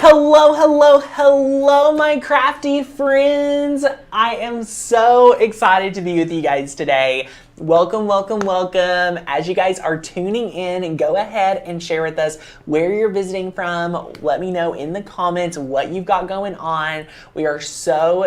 Hello, hello, hello, my crafty friends. I am so excited to be with you guys today. Welcome, welcome, welcome. As you guys are tuning in, and go ahead and share with us where you're visiting from. Let me know in the comments what you've got going on. We are so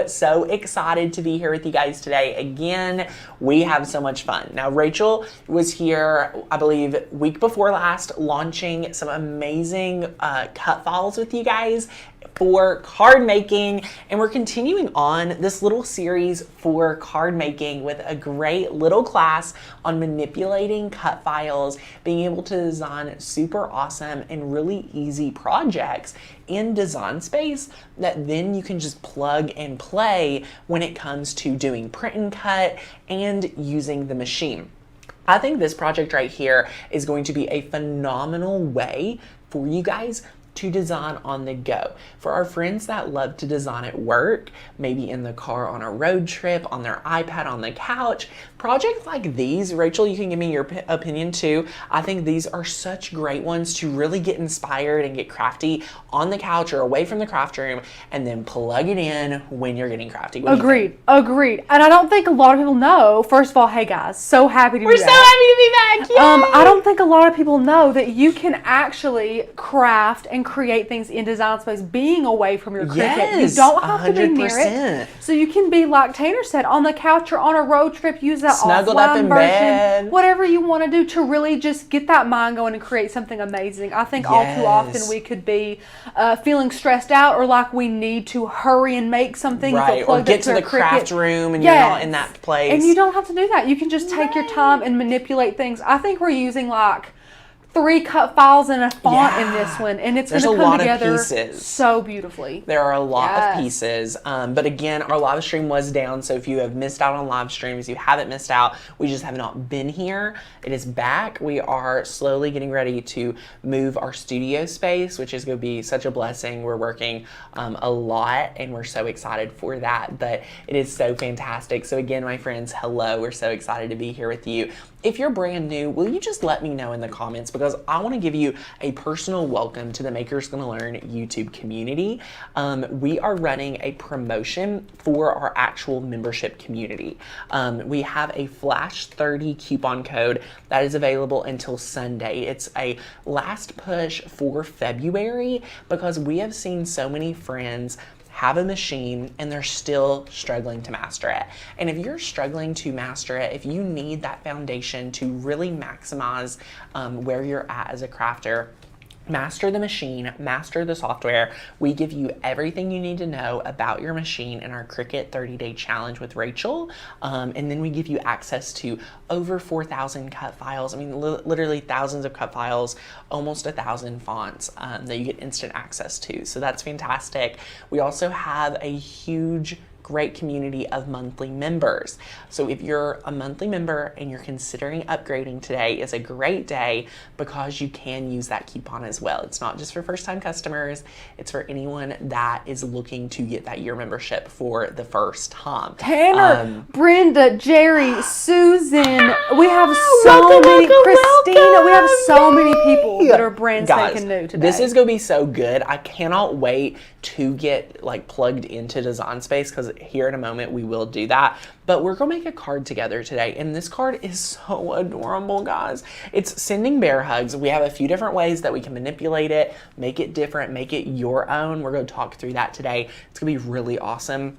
excited to be here with you guys today. Again, we have so much fun. Now, Rachel was here, I believe, week before last, launching some amazing cut files with you guys for card making, and we're continuing on this little series for card making with a great little class on manipulating cut files, being able to design super awesome and really easy projects in Design Space that then you can just plug and play when it comes to doing print and cut and using the machine. I think this project right here is going to be a phenomenal way for you guys to design on the go. For our friends that love to design at work, maybe in the car on a road trip, on their iPad, on the couch, projects like these, Rachel, you can give me your opinion too. I think these are such great ones to really get inspired and get crafty on the couch or away from the craft room, and then plug it in when you're getting crafty. Agreed. And I don't think a lot of people know, first of all, hey guys, so happy to be back. We're so happy to be back. Yay! I don't think a lot of people know that you can actually craft and create things in Design Space being away from your Cricut. Yes, you don't have 100%. to be near it. So you can be, like Tanner said, on the couch or on a road trip, use that snuggled up in offline version, bed. whatever you want to do to really just get that mind going and create something amazing. I think all too often we could be feeling stressed out, or like we need to hurry and make something. Right, or get to the craft room and you're not in that place. And you don't have to do that. You can just take your time and manipulate things. I think we're using like 3 cut files and a font in this one, and it's going to come together so beautifully. There are a lot of pieces, but again, our live stream was down, so if you have missed out on live streams, you haven't missed out. We just have not been here. It is back. We are slowly getting ready to move our studio space, which is going to be such a blessing. We're working a lot, and we're so excited for that, but it is so fantastic. So again, my friends, hello. We're so excited to be here with you. If you're brand new, will you just let me know in the comments, because I want to give you a personal welcome to the Makers Gonna Learn YouTube community. We are running a promotion for our actual membership community. We have a Flash 30 coupon code that is available until Sunday. It's a last push for February because we have seen so many friends have a machine and they're still struggling to master it. And if you're struggling to master it, if you need that foundation to really maximize where you're at as a crafter, master the machine, master the software. We give you everything you need to know about your machine in our Cricut 30-day challenge with Rachel. And then we give you access to over 4,000 cut files. I mean, literally thousands of cut files, almost 1,000 fonts that you get instant access to. So that's fantastic. We also have a huge great community of monthly members. So if you're a monthly member and you're considering upgrading, today is a great day because you can use that coupon as well. It's not just for first-time customers, it's for anyone that is looking to get that year membership for the first time. Tanner, Brenda, Jerry, Susan, we have so many, Christina, we have so many people that are brand spanking new today. This is gonna be so good. I cannot wait to get like plugged into Design Space, because here in a moment we will do that. But we're gonna make a card together today, and this card is so adorable, guys. It's sending bear hugs. We have a few different ways that we can manipulate it, make it different, make it your own. We're gonna talk through that today. It's gonna be really awesome.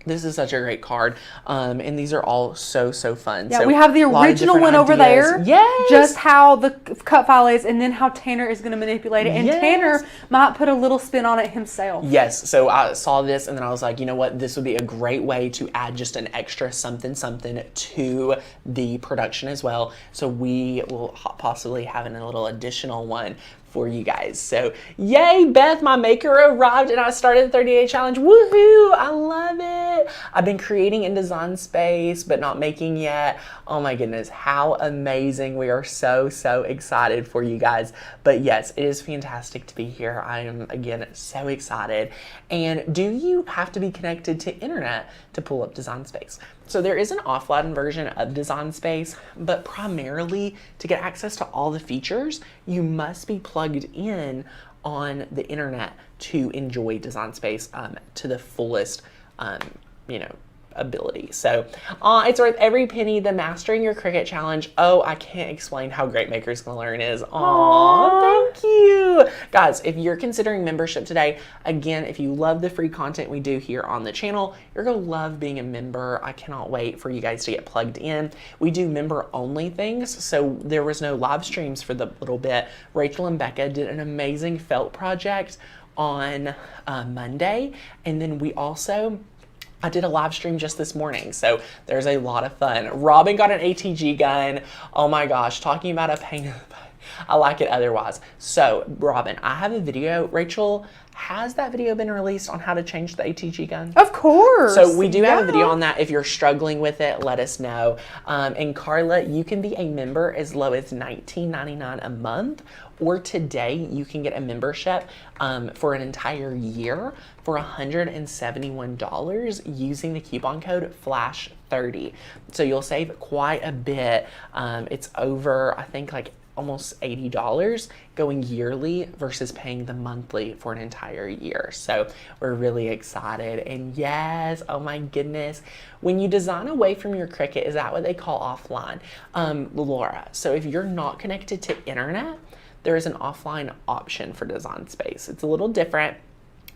This is such a great card, and these are all so fun. Yeah, so we have the original one over there. Yes. Just how the cut file is, and then how Tanner is going to manipulate it. And Tanner might put a little spin on it himself. Yes, so I saw this, and then I was like, you know what? This would be a great way to add just an extra something to the production as well. So we will possibly have a little additional one for you guys. So yay, Beth, my maker arrived and I started the 30-day challenge. Woohoo, I love it. I've been creating in Design Space, but not making yet. Oh my goodness, how amazing. We are so excited for you guys. But yes, it is fantastic to be here. I am, again, so excited. And do you have to be connected to internet to pull up Design Space? So there is an offline version of Design Space, but primarily to get access to all the features, you must be plugged in on the internet to enjoy Design Space to the fullest, you know, ability. So it's worth every penny. The Mastering Your Cricut Challenge. Oh, I can't explain how great Maker's Gonna Learn is. Thank you. Guys, if you're considering membership today, again, if you love the free content we do here on the channel, you're gonna love being a member. I cannot wait for you guys to get plugged in. We do member only things, so there was no live streams for the little bit. Rachel and Becca did an amazing felt project on Monday, and then I did a live stream just this morning, so there's a lot of fun. Robin got an ATG gun. Oh my gosh, talking about a pain in the butt. I like it otherwise. So, Robin, I have a video. Rachel, has that video been released on how to change the ATG gun? Of course. So we do have a video on that. If you're struggling with it, let us know. And Carla, you can be a member as low as $19.99 a month, or today you can get a membership for an entire year for $171 using the coupon code FLASH30. So you'll save quite a bit. It's over, I think, like almost $80 going yearly versus paying the monthly for an entire year. So we're really excited. And yes, oh my goodness, when you design away from your Cricut, is that what they call offline? Laura, so if you're not connected to internet, there is an offline option for Design Space. It's a little different.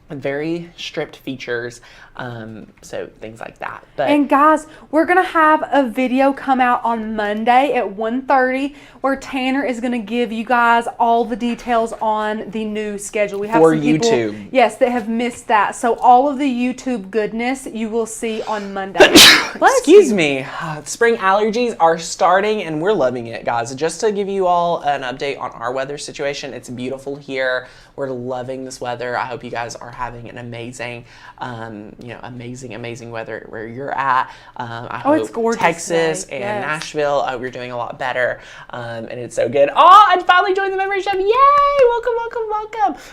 Very stripped features, so things like that. And guys, we're gonna have a video come out on Monday at 1:30 where Tanner is gonna give you guys all the details on the new schedule. We have for some people, YouTube, yes, that have missed that. So all of the YouTube goodness you will see on Monday. Excuse me, spring allergies are starting and we're loving it, guys. Just to give you all an update on our weather situation, it's beautiful here. We're loving this weather. I hope you guys are having an amazing, amazing weather where you're at. I hope it's gorgeous Texas today. and Yes. Nashville, we're doing a lot better, and it's so good. Oh, I finally joined the membership. Yay! Welcome.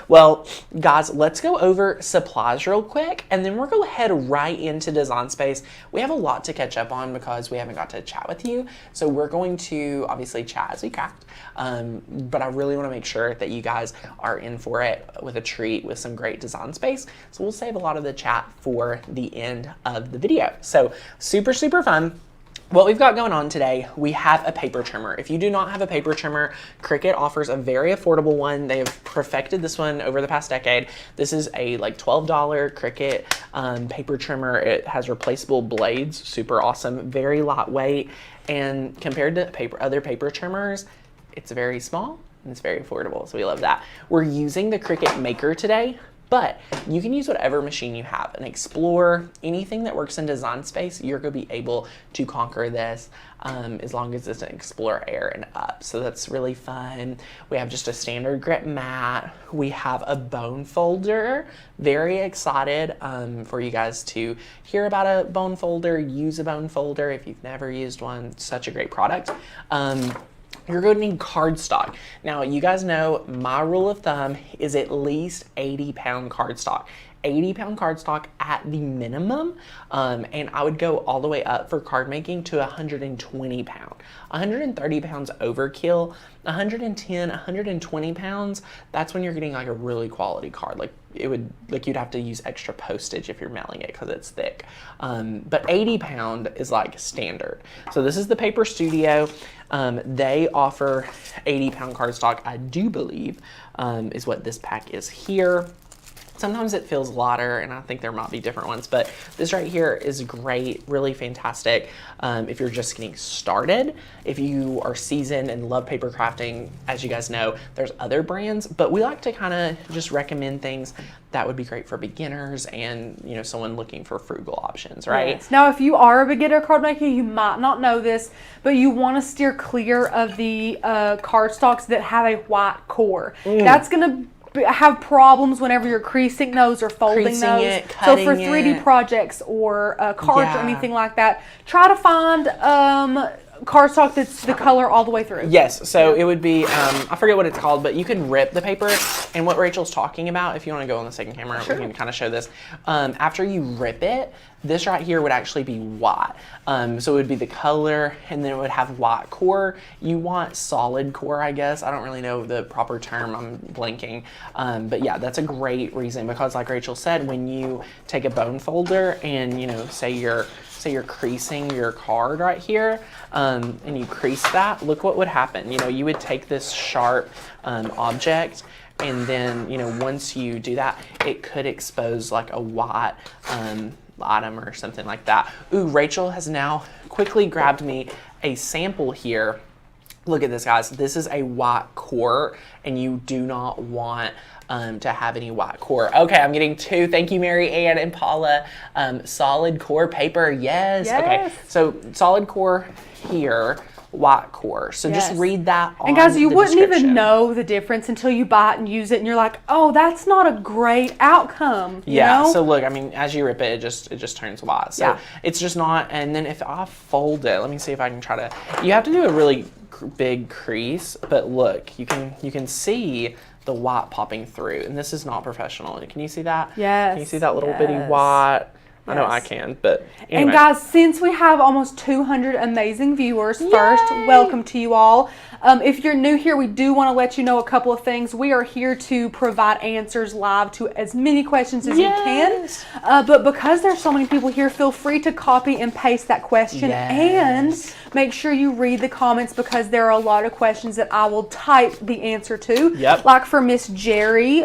Well, guys, let's go over supplies real quick, and then we're going to head right into Design Space. We have a lot to catch up on because we haven't got to chat with you, so we're going to obviously chat as we craft, but I really want to make sure that you guys are in for it with a treat with some great Design Space. So we'll save a lot of the chat for the end of the video. So super fun. What we've got going on today, we have a paper trimmer. If you do not have a paper trimmer, Cricut offers a very affordable one. They have perfected this one over the past decade. This is a like $12 Cricut paper trimmer. It has replaceable blades, super awesome, very lightweight, and compared to other paper trimmers, it's very small and it's very affordable, so we love that. We're using the Cricut Maker today, but you can use whatever machine you have, an Explorer, anything that works in Design Space, you're gonna be able to conquer this as long as it's an Explorer Air and up. So that's really fun. We have just a StandardGrip Mat. We have a bone folder. Very excited for you guys to hear about a bone folder, use a bone folder if you've never used one. Such a great product. You're going to need cardstock. Now, you guys know my rule of thumb is at least 80-pound cardstock. 80-pound cardstock at the minimum, and I would go all the way up for card making to 120 pound. 130 pounds overkill. 110, 120 pounds, that's when you're getting like a really quality card. Like you'd have to use extra postage if you're mailing it because it's thick. But 80 pound is like standard. So this is the Paper Studio. They offer 80-pound cardstock, I do believe, is what this pack is here. Sometimes it feels lighter, and I think there might be different ones, but this right here is great, really fantastic if you're just getting started. If you are seasoned and love paper crafting, as you guys know, there's other brands, but we like to kind of just recommend things that would be great for beginners and, you know, someone looking for frugal options, right? Yes. Now, if you are a beginner card maker, you might not know this, but you want to steer clear of the cardstocks that have a white core. That's going to have problems whenever you're creasing those or folding those. So for 3D projects or cards or anything like that, try to find cardstock that's the color all the way through. Yes, so it would be, I forget what it's called, but you can rip the paper, and what Rachel's talking about, if you want to go on the second camera, we can kind of show this. After you rip it, This right here would actually be white. So it would be the color, and then it would have white core. You want solid core, I guess. I don't really know the proper term, I'm blanking. But yeah, that's a great reason, because like Rachel said, when you take a bone folder and, you know, say you're creasing your card right here, and you crease that, look what would happen. You know, you would take this sharp object, and then, you know, once you do that, it could expose like a white item or something like that. Ooh, Rachel has now quickly grabbed me a sample here. Look at this, guys. This is a white core, and you do not want to have any white core. Okay, I'm getting two. Thank you, Mary Ann and Paula. Solid core paper, yes. Okay, so solid core here, white core. So just read that on. And guys, you the wouldn't description. even know the difference until you buy it and use it, and you're like, oh, that's not a great outcome. You know? So look, I mean, as you rip it, it just turns white. So it's just not. And then if I fold it, let me see if I can try to. You have to do a really big crease, but look, you can see the white popping through, and this is not professional. Can you see that? Yes. Can you see that little bitty white? I know I can, but anyway. And guys, since we have almost 200 amazing viewers, first, welcome to you all. If you're new here, we do want to let you know a couple of things. We are here to provide answers live to as many questions as you can. But because there's so many people here, feel free to copy and paste that question, and make sure you read the comments, because there are a lot of questions that I will type the answer to. Like for Miss Jerry,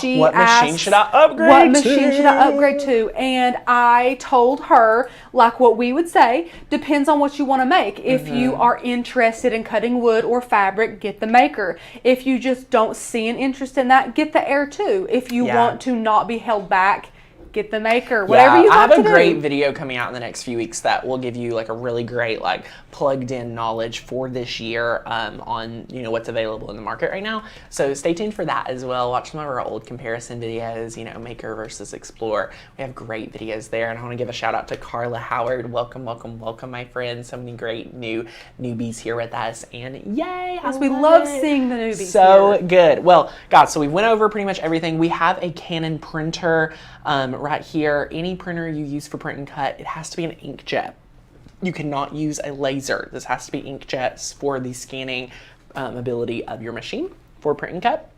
she what asked, machine should I upgrade what machine should I upgrade to? And I told her, like what we would say, depends on what you want to make. If you are interested in cutting wood or fabric, get the Maker. If you just don't see an interest in that, get the Air 2. If you want to not be held back, get the Maker. Whatever you want to do. I have a great video coming out in the next few weeks that will give you like a really great like plugged in knowledge for this year on, you know, what's available in the market right now. So stay tuned for that as well. Watch some of our old comparison videos, you know, Maker versus Explore. We have great videos there, and I want to give a shout out to Carla Howard. Welcome, welcome, welcome, my friends. So many great newbies here with us, and yay! We love seeing the newbies. So good. Well, guys, so we went over pretty much everything. We have a Canon printer right here. Any printer you use for print and cut, it has to be an inkjet. You cannot use a laser. This has to be inkjets for the scanning ability of your machine for print and cut.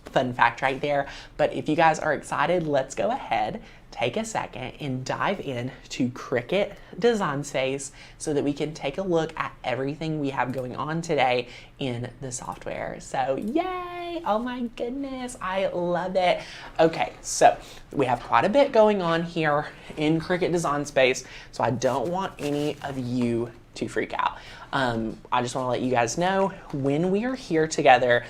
Fun fact right there. But if you guys are excited, let's go ahead, take a second, and dive in to Cricut Design Space so that we can take a look at everything we have going on today in the software. So yay! Oh my goodness, I love it. Okay, so we have quite a bit going on here in Cricut Design Space, so I don't want any of you to freak out. I just want to let you guys know, when we are here together,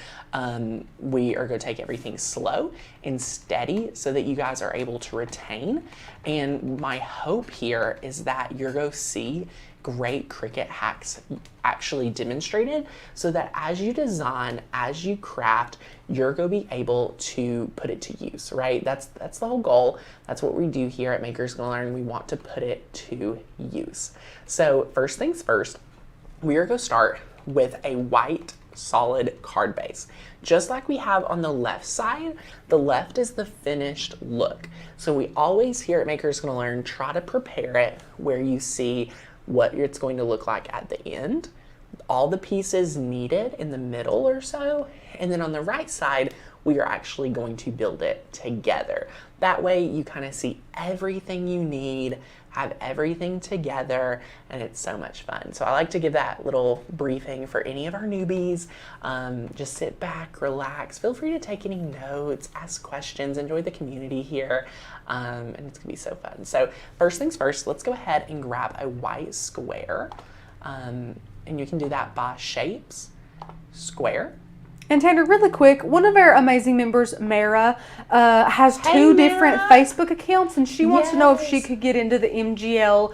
we are going to take everything slow and steady so that you guys are able to retain. And my hope here is that you're going to see great Cricut hacks actually demonstrated, so that as you design, as you craft, you're going to be able to put it to use, right? That's the whole goal. That's what we do here at Makers Gonna Learn. We want to put it to use. So first things first, we are going to start with a white solid card base. Just like we have on the left side, the left is the finished look. So we always here at Makers Gonna Learn try to prepare it where you see what it's going to look like at the end, all the pieces needed in the middle or so, and then on the right side, we are actually going to build it together. That way you kind of see everything you need, have everything together, and it's so much fun. So I like to give that little briefing for any of our newbies. Just sit back, relax, feel free to take any notes, ask questions, enjoy the community here, and it's gonna be so fun. So first things first, let's go ahead and grab a white square, and you can do that by shapes, square. And Tanner, really quick, one of our amazing members, Mara, has two different Facebook accounts, and she wants to know if she could get into the MGL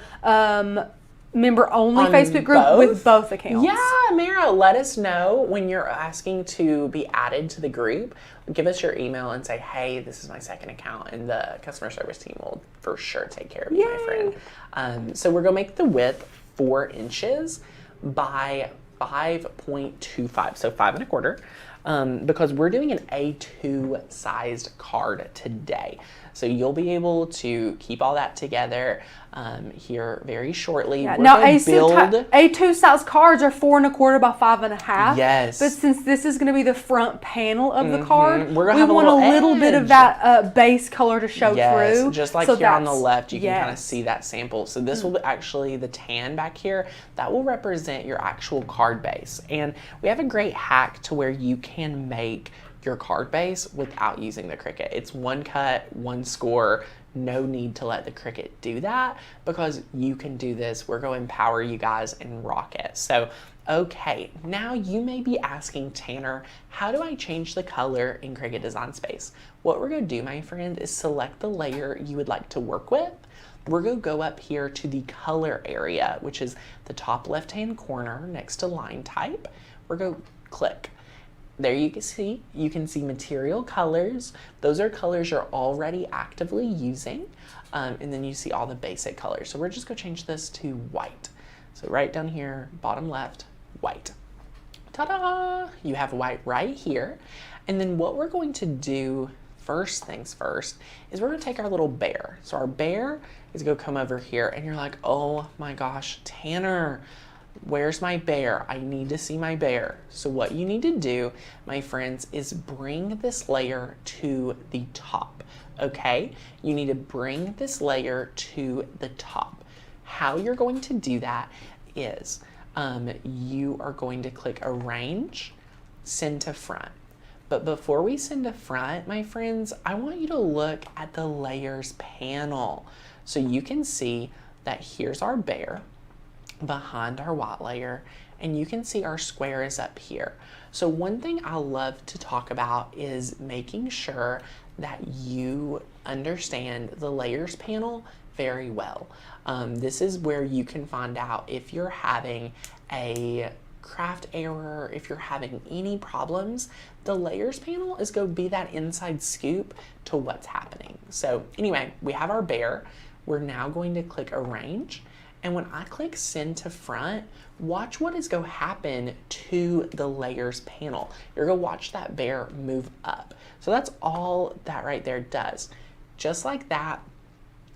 member-only Facebook group with both accounts. Yeah, Mara, let us know when you're asking to be added to the group. Give us your email and say, hey, this is my second account, and the customer service team will for sure take care of you, my friend. So we're going to make the width 4 inches by 5.25, so 5 1/4. because we're doing an A2 sized card today. So you'll be able to keep all that together here very shortly. Yeah. We're Now gonna build A2 size cards are 4 1/4 by 5 1/2. Yes. But since this is going to be the front panel of the card, We're gonna we have a want a little little bit of edge. that base color to show through. Just like So here on the that's- left, you can kind of yes. see that sample. So this will be actually the tan back here. That will represent your actual card base. And we have a great hack to where you can make your card base without using the Cricut. It's one cut, one score. No need to let the Cricut do that because you can do this. We're going to empower you guys and rock it. So, okay, now you may be asking, Tanner, how do I change the color in Cricut Design Space? What we're going to do, my friend, is select the layer you would like to work with. We're going to go up here to the color area, which is the top left-hand corner next to line type. We're going to click. There you can see material colors. Those are colors you're already actively using. And then you see all the basic colors. So we're just gonna change this to white. So right down here, bottom left, white. Ta-da! You have white right here. And then what we're going to do, first things first, is we're gonna take our little bear. So our bear is gonna come over here and you're like, oh my gosh, Tanner, where's my bear? I need to see my bear. So what you need to do, my friends, is bring this layer to the top, okay? You need to bring this layer to the top. How you're going to do that is you are going to click Arrange, Send to Front. But before we send to front, my friends, I want you to look at the Layers panel. So you can see that here's our bear behind our white layer, and you can see our square is up here. So one thing I love to talk about is making sure that you understand the layers panel very well. This is where you can find out if you're having a craft error, if you're having any problems. The layers panel is going to be that inside scoop to what's happening. So anyway, we have our bear. We're now going to click Arrange. And when I click Send to Front, watch what is going to happen to the Layers panel. You're going to watch that bear move up. So that's all that right there does. Just like that,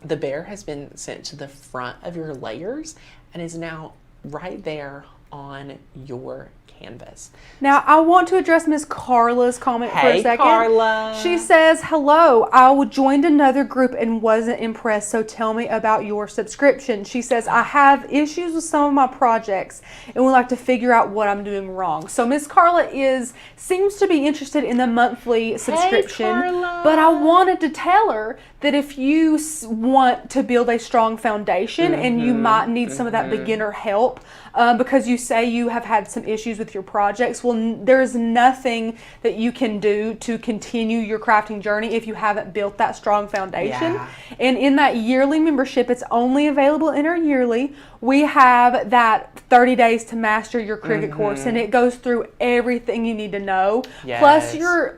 the bear has been sent to the front of your layers and is now right there on your canvas. Now, I want to address Miss Carla's comment for a Hey, second. Carla. She says, hello, I joined another group and wasn't impressed, so tell me about your subscription. She says, I have issues with some of my projects and would like to figure out what I'm doing wrong. So Miss Carla seems to be interested in the monthly subscription, Carla. but I wanted to tell her that if you want to build a strong foundation and you might need some of that beginner help, because you say you have had some issues with your projects, well, there's nothing that you can do to continue your crafting journey if you haven't built that strong foundation. Yeah. And in that yearly membership, it's only available in our yearly. We have that 30 days to master your Cricut course, and it goes through everything you need to know. Yes. Plus, you're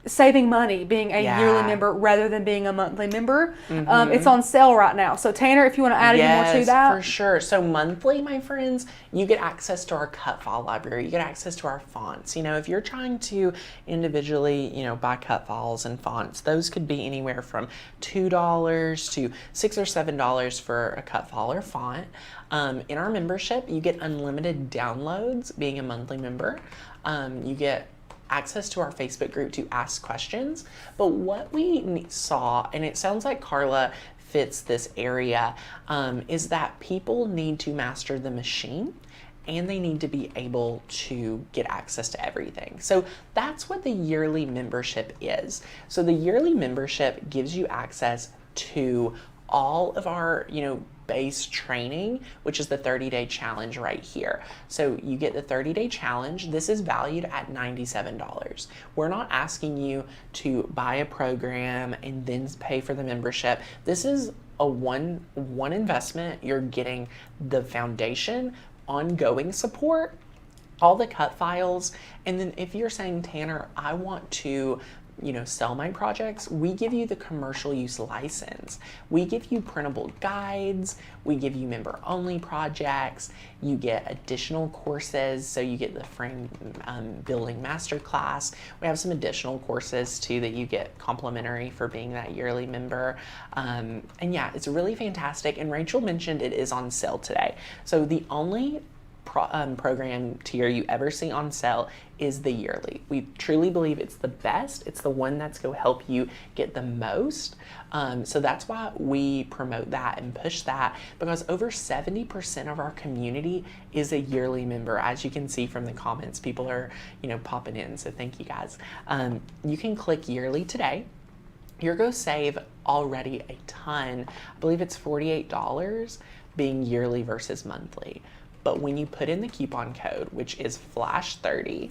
saving money being a Yeah. yearly member rather than being a monthly member. It's on sale right now. So Tanner, if you want to add any more to that. For sure. So monthly, my friends, you get access to our cut file library. You get access to our fonts. You know, if you're trying to individually, buy cut files and fonts, those could be anywhere from $2 to $6 or $7 for a cut file or font. In our membership, you get unlimited downloads being a monthly member. You get access to our Facebook group to ask questions. But what we saw, and it sounds like Carla fits this area, is that people need to master the machine and they need to be able to get access to everything. So that's what the yearly membership is. So the yearly membership gives you access to all of our, base training, which is the 30-day challenge right here. So you get the 30-day challenge. This is valued at $97. We're not asking you to buy a program and then pay for the membership. This is a one investment. You're getting the foundation, ongoing support, all the cut files, and then if you're saying, Tanner, I want to sell my projects, we give you the commercial use license. We give you printable guides. We give you member only projects. You get additional courses. So you get the frame building masterclass. We have some additional courses too that you get complimentary for being that yearly member. And yeah, it's really fantastic. And Rachel mentioned it is on sale today. So the only program tier you ever see on sale is the yearly. We truly believe it's the best. It's the one that's going to help you get the most. So that's why we promote that and push that, because over 70% of our community is a yearly member. As you can see from the comments, people are, popping in. So thank you guys. You can click yearly today. You're going to save already a ton. I believe it's $48 being yearly versus monthly. But when you put in the coupon code, which is FLASH30,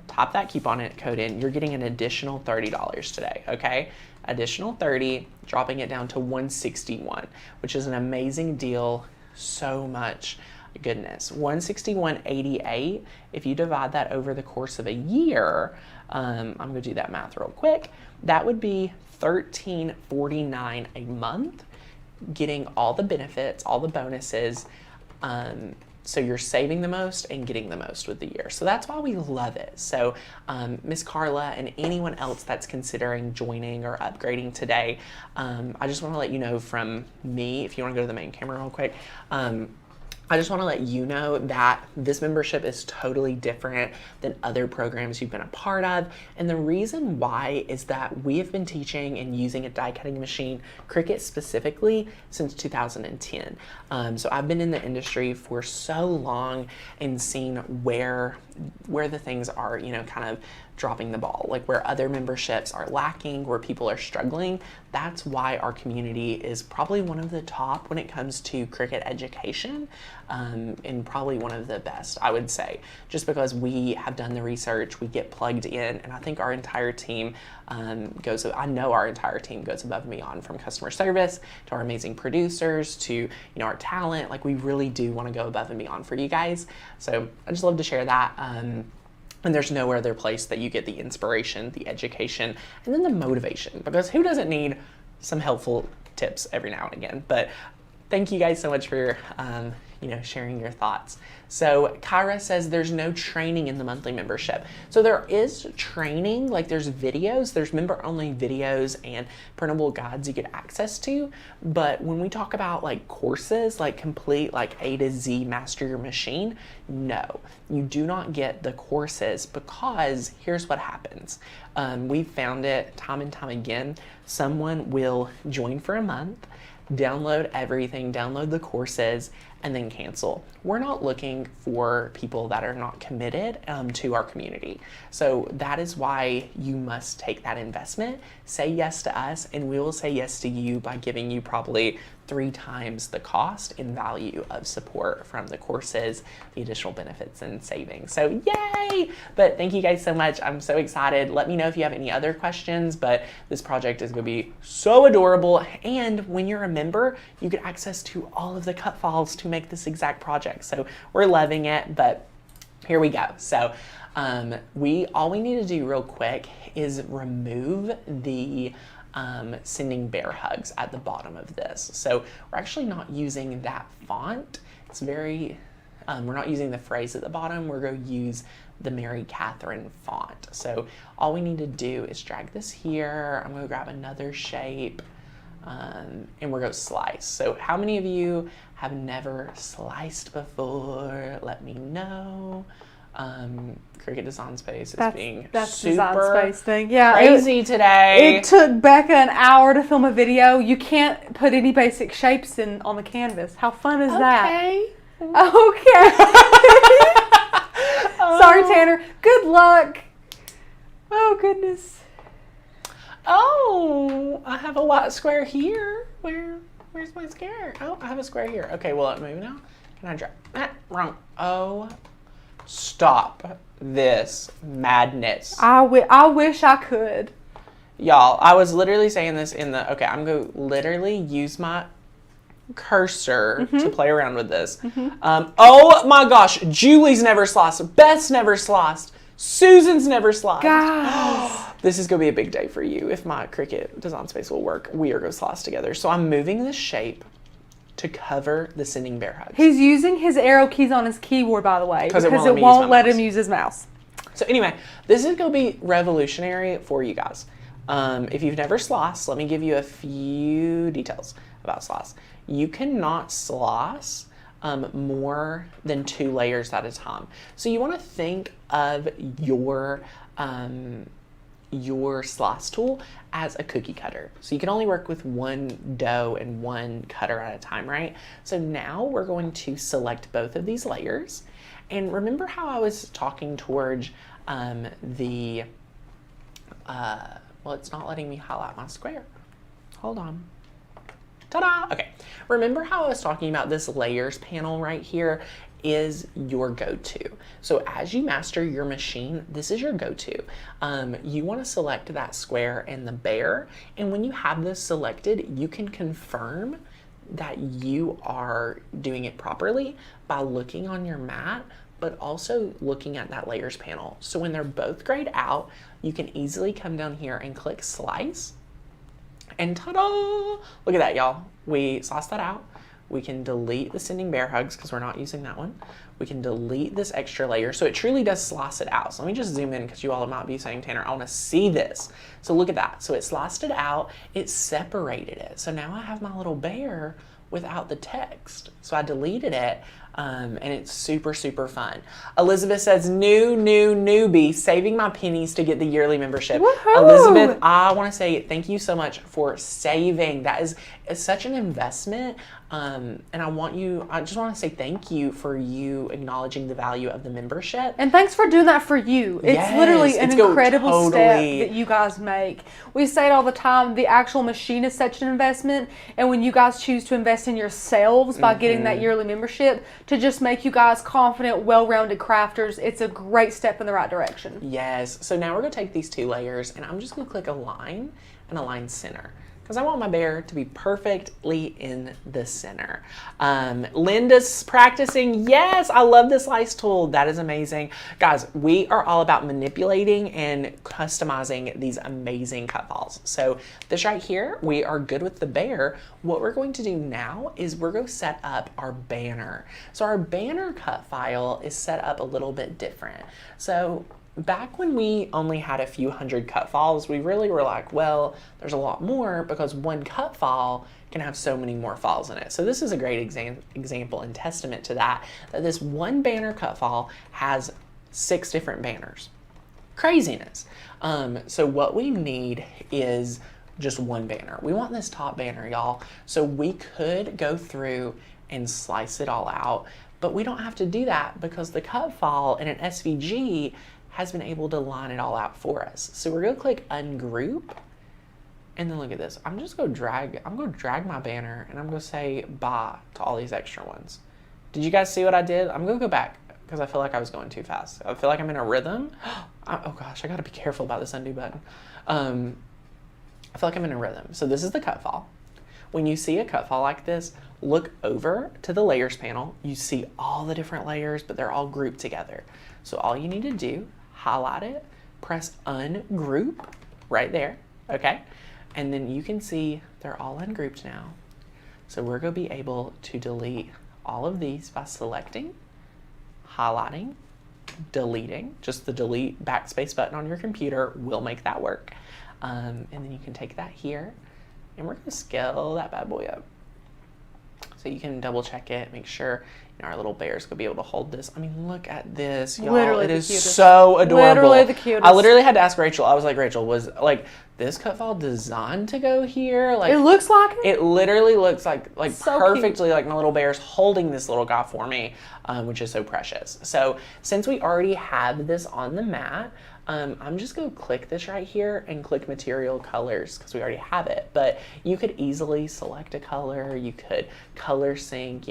pop that coupon code in, you're getting an additional $30 today, okay? Additional 30, dropping it down to $161, which is an amazing deal. So much goodness. $161.88. If you divide that over the course of a year, I'm going to do that math real quick. That would be $13.49 a month, getting all the benefits, all the bonuses. So you're saving the most and getting the most with the year. So that's why we love it. So Miss Carla and anyone else that's considering joining or upgrading today, I just want to let you know from me, if you want to go to the main camera real quick, I just want to let you know that this membership is totally different than other programs you've been a part of. And the reason why is that we have been teaching and using a die cutting machine, Cricut specifically, since 2010. So I've been in the industry for so long and seen where the things are, kind of dropping the ball, like where other memberships are lacking, where people are struggling. That's why our community is probably one of the top when it comes to Cricut education, and probably one of the best, I would say, just because we have done the research, we get plugged in, and I think our entire team I know our entire team goes above and beyond, from customer service to our amazing producers to our talent. Like, we really do want to go above and beyond for you guys. So I just love to share that. And there's no other place that you get the inspiration, the education, and then the motivation, because who doesn't need some helpful tips every now and again? But thank you guys so much for sharing your thoughts. So Kyra says there's no training in the monthly membership. So there is training, like there's videos, there's member only videos and printable guides you get access to. But when we talk about like courses, like complete like A to Z master your machine, no, you do not get the courses, because here's what happens. We've found it time and time again. Someone will join for a month, download everything, download the courses, and then cancel. We're not looking for people that are not committed to our community. So that is why you must take that investment, say yes to us, and we will say yes to you by giving you probably 3 times the cost and value of support from the courses, the additional benefits and savings. So yay! But thank you guys so much. I'm so excited. Let me know if you have any other questions, but this project is gonna be so adorable. And when you're a member, you get access to all of the cut files to make this exact project. So we're loving it, but here we go. So all we need to do real quick is remove the sending bear hugs at the bottom of this. So we're actually not using that font. It's very, we're not using the phrase at the bottom. We're going to use the Mary Katherine font. So all we need to do is drag this here. I'm going to grab another shape, and we're going to slice. So how many of you have never sliced before? Let me know. Cricut Design Space is being super Design Space thing. Yeah, crazy today. It took Becca an hour to film a video. You can't put any basic shapes on the canvas. How fun is that? Okay. Sorry, Tanner. Good luck. Oh, goodness. Oh, I have a white square here. Where's my square? Oh, I have a square here. Okay, well, maybe now. Can I drag? Wrong. Oh. Stop this madness. I wish I could. Y'all, I was literally saying this okay, I'm going to literally use my cursor to play around with this. Oh my gosh, Julie's never sliced. Beth's never sliced. Susan's never sliced. Guys. This is going to be a big day for you. If my Cricut Design Space will work, we are going to slice together. So I'm moving this shape to cover the sending bear hugs. He's using his arrow keys on his keyboard, by the way, because it won't let him use his mouse. So anyway, this is going to be revolutionary for you guys. If you've never sliced, let me give you a few details about slice. You cannot slice more than 2 layers at a time. So you want to think of your slice tool as a cookie cutter. So you can only work with one dough and one cutter at a time, right? So now we're going to select both of these layers. And remember how I was talking towards well, it's not letting me highlight my square. Hold on. Ta-da! Okay, remember how I was talking about this layers panel right here is your go-to. So as you master your machine, this is your go-to. You want to select that square and the bear, and when you have this selected, you can confirm that you are doing it properly by looking on your mat, but also looking at that layers panel. So when they're both grayed out, you can easily come down here and click slice, and ta-da! Look at that, y'all. We sliced that out. We can delete the sending bear hugs because we're not using that one. We can delete this extra layer. So it truly does slice it out. So let me just zoom in because you all might be saying, Tanner, I want to see this. So look at that. So it sliced it out. It separated it. So now I have my little bear without the text. So I deleted it. And it's super, super fun. Elizabeth says, newbie, saving my pennies to get the yearly membership. Woohoo! Elizabeth, I want to say thank you so much for saving. That is such an investment. And I just want to say thank you for you acknowledging the value of the membership. And thanks for doing that for you. It's literally an incredible step that you guys make. We say it all the time, the actual machine is such an investment. And when you guys choose to invest in yourselves by getting that yearly membership to just make you guys confident, well-rounded crafters, it's a great step in the right direction. Yes. So now we're going to take these 2 layers and I'm just going to click align and align center, because I want my bear to be perfectly in the center. Linda's practicing. Yes, I love the slice tool. That is amazing. Guys, we are all about manipulating and customizing these amazing cut files. So this right here, we are good with the bear. What we're going to do now is we're going to set up our banner. So our banner cut file is set up a little bit different. So back when we only had a few hundred cut files, we really were like, well, there's a lot more because one cut file can have so many more files in it. So this is a great example and testament to that this one banner cut file has 6 different banners. Craziness. So what we need is just one banner. We want this top banner, y'all. So we could go through and slice it all out, but we don't have to do that because the cut file in an SVG has been able to line it all out for us. So we're gonna click ungroup, and then look at this. I'm gonna drag my banner and I'm gonna say bye to all these extra ones. Did you guys see what I did? I'm gonna go back because I feel like I was going too fast. I feel like I'm in a rhythm. Oh gosh, I gotta be careful about this undo button. I feel like I'm in a rhythm. So this is the cut file. When you see a cut file like this, look over to the layers panel. You see all the different layers, but they're all grouped together. So all you need to do, highlight it, press ungroup right there, okay? And then you can see they're all ungrouped now. So we're gonna be able to delete all of these by selecting, highlighting, deleting. Just the delete backspace button on your computer will make that work. And then you can take that here and we're gonna scale that bad boy up. So you can double check it, make sure our little bear's gonna be able to hold this. I mean, look at this, y'all. Literally it is cutest. so adorable. Literally the cutest. I literally had to ask Rachel. I was like, Rachel, was like this cut file designed to go here? Like it looks like it. It literally looks like So perfectly cute. Like my little bear's holding this little guy for me, which is so precious. So since we already have this on the mat, I'm just going to click this right here and click material colors because we already have it. But you could easily select a color. You could color sync,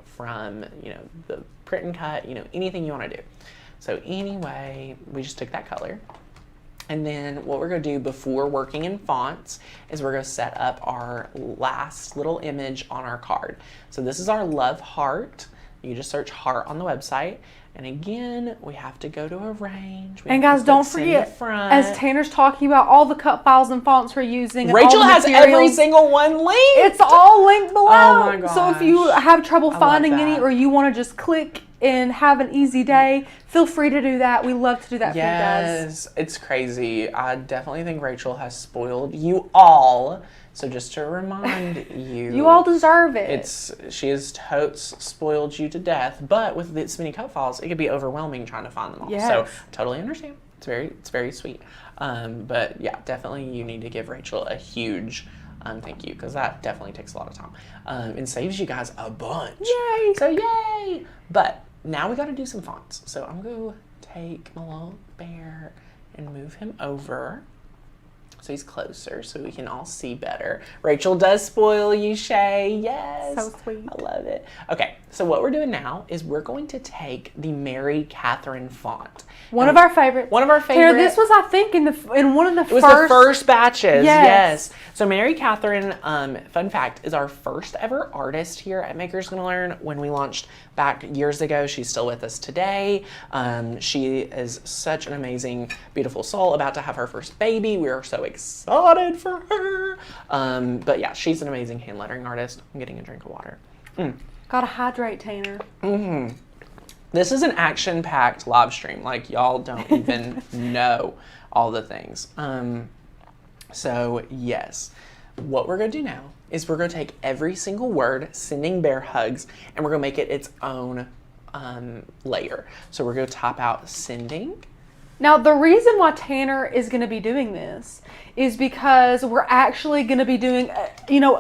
from, the print and cut, anything you want to do. So anyway, we just took that color. And then what we're going to do before working in fonts is we're going to set up our last little image on our card. So this is our love heart. You just search heart on the website. And again, we have to go to arrange. And guys, don't forget, as Tanner's talking about all the cut files and fonts we're using. Rachel has every single one linked. It's all linked below. Oh my gosh. So if you have trouble finding any, or you want to just click and have an easy day, feel free to do that. We love to do that for you guys. Yes, it's crazy. I definitely think Rachel has spoiled you all. So just to remind you, you all deserve it. She has totes spoiled you to death, but with this many cut files, it could be overwhelming trying to find them all. Yes. So totally understand. It's very sweet. But yeah, definitely you need to give Rachel a huge thank you, because that definitely takes a lot of time and saves you guys a bunch. Yay! So yay! But now we got to do some fonts. So I'm going to take my little bear and move him over so he's closer so we can all see better. Rachel does spoil you, Shay. Yes. So sweet. I love it. Okay, so what we're doing now is we're going to take the Mary Katherine font. One of our favorites. One of our favorites. Tara, this was, I think, in one of the first. It was the first batches. Yes. So Mary Katherine, fun fact, is our first ever artist here at Maker's Gonna Learn. When we launched back years ago, she's still with us today. She is such an amazing, beautiful soul, about to have her first baby. We are so excited for her. But yeah, she's an amazing hand lettering artist. I'm getting a drink of water. Gotta hydrate, Tanner. This is an action-packed live stream. Like, y'all don't even know all the things. So yes, what we're gonna do now is we're gonna take every single word, sending bear hugs, and we're gonna make it its own layer. So we're gonna top out sending. Now, the reason why Tanner is going to be doing this is because we're actually going to be doing,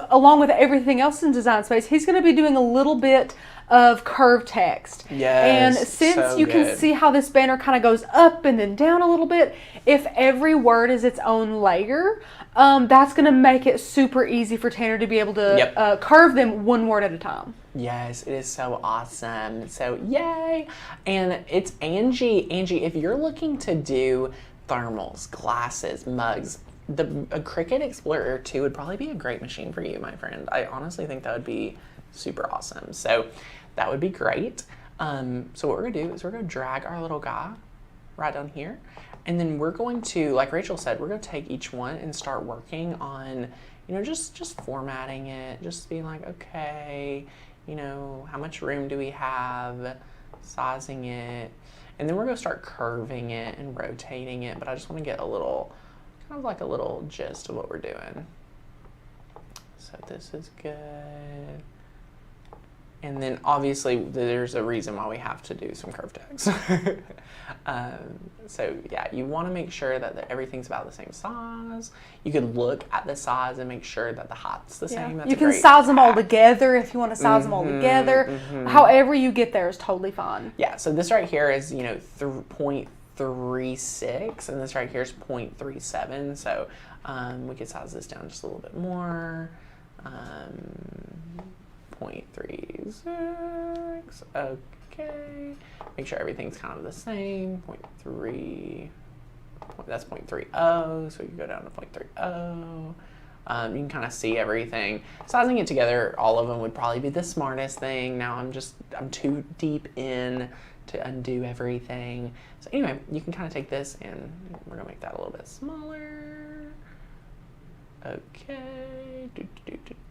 along with everything else in Design Space, he's going to be doing a little bit of curved text. Yes. And since so you can see how this banner kind of goes up and then down a little bit, if every word is its own layer, that's going to make it super easy for Tanner to be able to curve them one word at a time. Yes, it is so awesome. So yay. And it's Angie. Angie, if you're looking to do thermals, glasses, mugs, a Cricut Explorer 2 would probably be a great machine for you, my friend. I honestly think that would be super awesome. So that would be great. So what we're gonna do is we're gonna drag our little guy right down here. And then we're going to, like Rachel said, we're gonna take each one and start working on, just formatting it, just being like, okay, how much room do we have, sizing it, and then we're gonna start curving it and rotating it, but I just wanna get kind of like a little gist of what we're doing. So this is good. And then obviously there's a reason why we have to do some curve tags. So yeah, you want to make sure that everything's about the same size. You could look at the size and make sure that the height's the same. That's you can size them all together if you want to size them all together. However you get there is totally fine. Yeah, so this right here is, 0.36, and this right here is 0.37. So we could size this down just a little bit more. 0.36, okay. Make sure everything's kind of the same. 0.3, that's 0.30, so you can go down to 0.30. You can kind of see everything. Sizing it together, all of them would probably be the smartest thing. Now I'm too deep in to undo everything. So anyway, you can kind of take this and we're gonna make that a little bit smaller. Okay.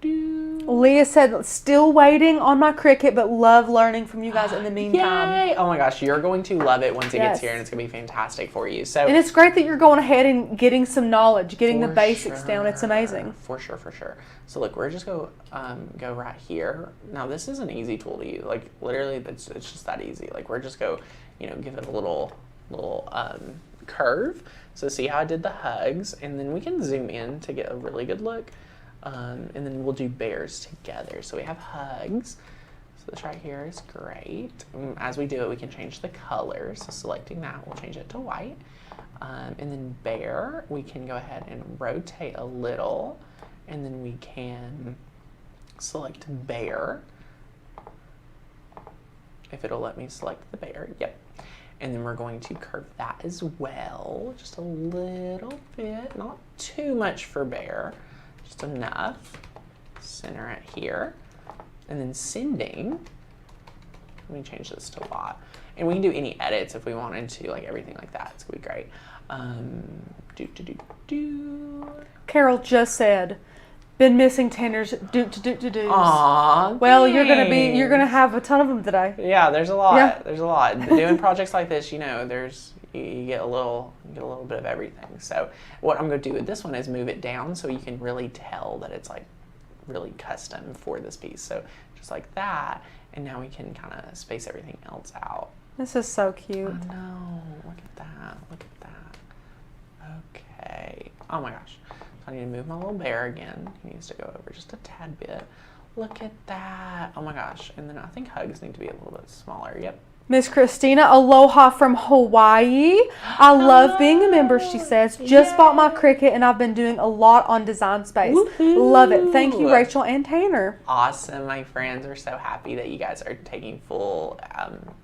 Leah said, still waiting on my Cricut, but love learning from you guys in the meantime. Yay! Oh my gosh, you're going to love it once it gets here, and it's going to be fantastic for you. So, and it's great that you're going ahead and getting some knowledge, getting the basics down. It's amazing. For sure, for sure. So look, we're just go right here. Now this is an easy tool to use. Like literally, it's just that easy. Like we're just give it a little curve. So see how I did the hugs, and then we can zoom in to get a really good look. And then we'll do bears together. So we have hugs. So this right here is great. As we do it, we can change the color. So selecting that, we'll change it to white. And then bear, we can go ahead and rotate a little. And then we can select bear. If it'll let me select the bear, yep. And then we're going to curve that as well, just a little bit, not too much for bear, just enough. Center it here. And then sending, Let me change this to lot. And we can do any edits if we wanted to, like everything like that. It's gonna be great. Carol just said, been missing Tanner's do's. Aww, Well, you're gonna have a ton of them today. Yeah, there's a lot. Yeah. There's a lot. Doing projects like this, you know, you get a little bit of everything. So what I'm gonna do with this one is move it down so you can really tell that it's like really custom for this piece. So just like that, and now we can kind of space everything else out. This is so cute. I know. Look at that. Look at that. Okay. Oh my gosh. So I need to move my little bear again. He needs to go over just a tad bit. Look at that. Oh my gosh. And then I think hugs need to be a little bit smaller. Yep. Miss Christina, aloha from Hawaii. I love being a member, she says. Just bought my Cricut and I've been doing a lot on Design Space. Woohoo. Love it. Thank you, Rachel and Tanner. Awesome, my friends. We're so happy that you guys are taking full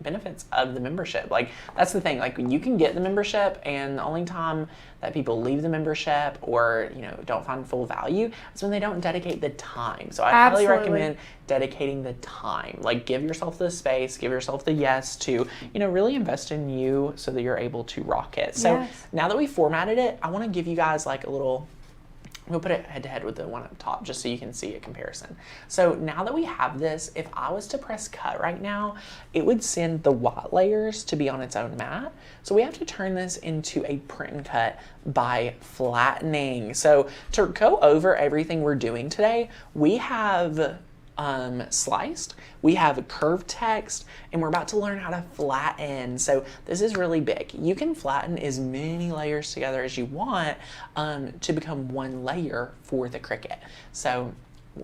benefits of the membership. Like, that's the thing. Like, when you can get the membership, and the only time that people leave the membership or, you know, don't find full value is when they don't dedicate the time. So I highly recommend dedicating the time. Like, give yourself the space, give yourself the yes to, you know, really invest in you so that you're able to rock it. So now that we formatted it, I want to give you guys like a little, we'll put it head to head with the one up top just so you can see a comparison. So now that we have this, if I was to press cut right now, it would send the white layers to be on its own mat. So we have to turn this into a print and cut by flattening. So to go over everything we're doing today, we have sliced, we have curved text, and we're about to learn how to flatten. So this is really big. You can flatten as many layers together as you want to become one layer for the Cricut. So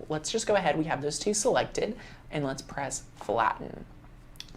let's just go ahead. We have those two selected, and let's press flatten.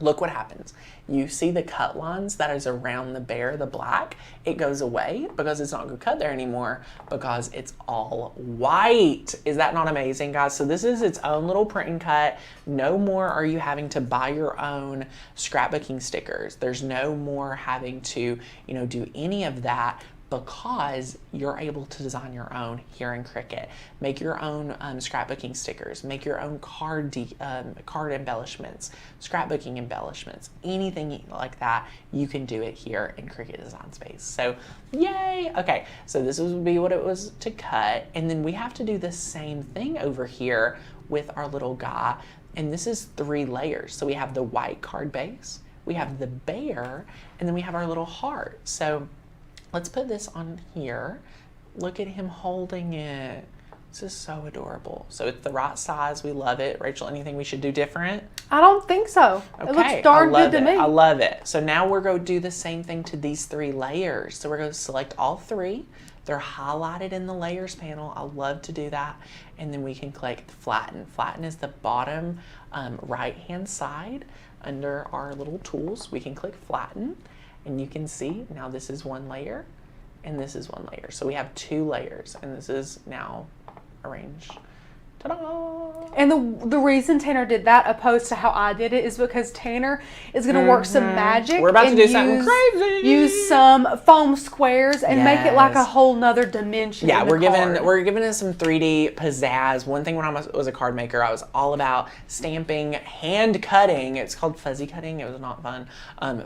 Look what happens. You see the cut lines that is around the bear, the black, it goes away because it's not going to cut there anymore because it's all white. Is that not amazing, guys? So this is its own little print and cut. No more are you having to buy your own scrapbooking stickers. There's no more having to, you know, do any of that, because you're able to design your own here in Cricut. Make your own scrapbooking stickers, make your own card embellishments, scrapbooking embellishments, anything like that, you can do it here in Cricut Design Space. So yay! Okay, so this would be what it was to cut, and then we have to do the same thing over here with our little guy, and this is 3 layers. So we have the white card base, we have the bear, and then we have our little heart. So let's put this on here. Look at him holding it. This is so adorable. So it's the right size. We love it. Rachel, anything we should do different? I don't think so. Okay. It looks darn good to me. I love it. So now we're going to do the same thing to these 3 layers. So we're going to select all 3. They're highlighted in the layers panel. I love to do that. And then we can click flatten. Flatten is the bottom right-hand side under our little tools. We can click flatten. And you can see now this is 1 layer and this is 1 layer. So we have 2 layers, and this is now arranged. Ta-da! And the reason Tanner did that opposed to how I did it is because Tanner is going to work some magic. We're about to do something crazy. Use some foam squares and make it like a whole nother dimension. Yeah, in we're the giving it some 3D pizzazz. One thing when I was a card maker, I was all about stamping, hand cutting. It's called fuzzy cutting. It was not fun.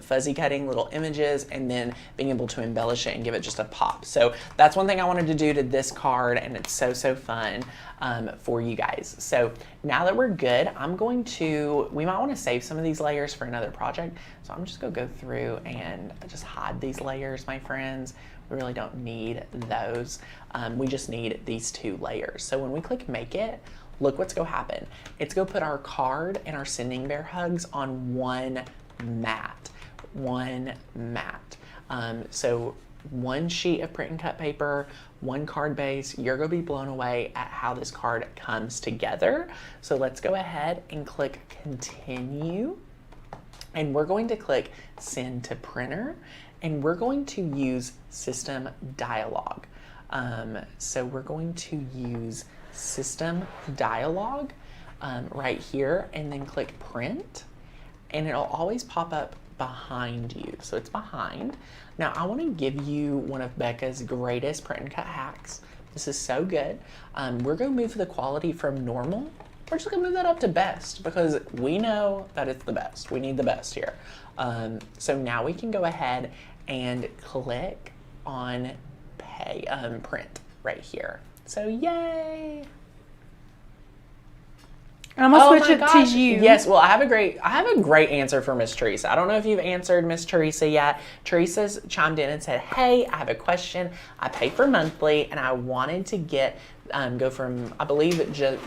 Fuzzy cutting little images and then being able to embellish it and give it just a pop. So that's one thing I wanted to do to this card, and it's so fun for you guys. So now that we're good, we might want to save some of these layers for another project. So I'm just going to go through and just hide these layers, my friends. We really don't need those. We just need these 2 layers. So when we click make it, look what's going to happen. It's going to put our card and our sending bear hugs on one mat. So 1 sheet of print and cut paper, 1 card base. You're going to be blown away at how this card comes together. So let's go ahead and click continue. And we're going to click send to printer. And we're going to use system dialog. So we're going to use system dialog right here, and then click print. And it'll always pop up behind you. So it's behind. Now I want to give you one of Becca's greatest print and cut hacks. This is so good. We're going to move the quality from normal we're just gonna move that up to best because we know that it's the best. We need the best here. So now we can go ahead and click on print right here. So yay. And I'm gonna switch it to you. Yes, well, I have a great answer for Miss Teresa. I don't know if you've answered Miss Teresa yet. Teresa's chimed in and said, "Hey, I have a question. I pay for monthly, and I wanted to get go from, I believe,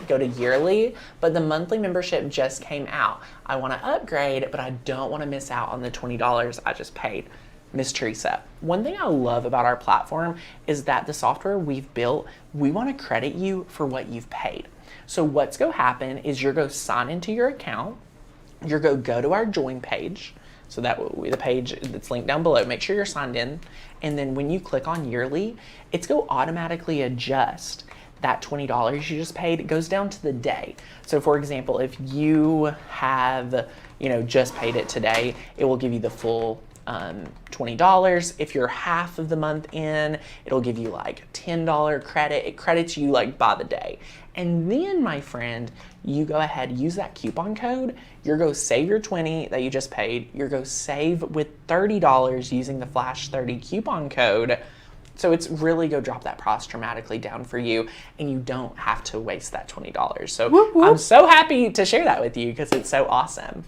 go to yearly, but the monthly membership just came out. I want to upgrade, but I don't want to miss out on the $20 I just paid." Miss Teresa, one thing I love about our platform is that the software we've built, we want to credit you for what you've paid. So what's going to happen is you're going to sign into your account, you're going to go to our join page, so that the page that's linked down below, make sure you're signed in, and then when you click on yearly, it's going to automatically adjust that $20 you just paid. It goes down to the day. So for example, if you have, just paid it today, it will give you the full $20. If you're half of the month in, it'll give you like $10 credit. It credits you like by the day. And then, my friend, you go ahead, use that coupon code. You're going to save your $20 that you just paid. You're going to save with $30 using the Flash 30 coupon code. So it's really going to drop that price dramatically down for you, and you don't have to waste that $20. So whoop, whoop. I'm so happy to share that with you because it's so awesome.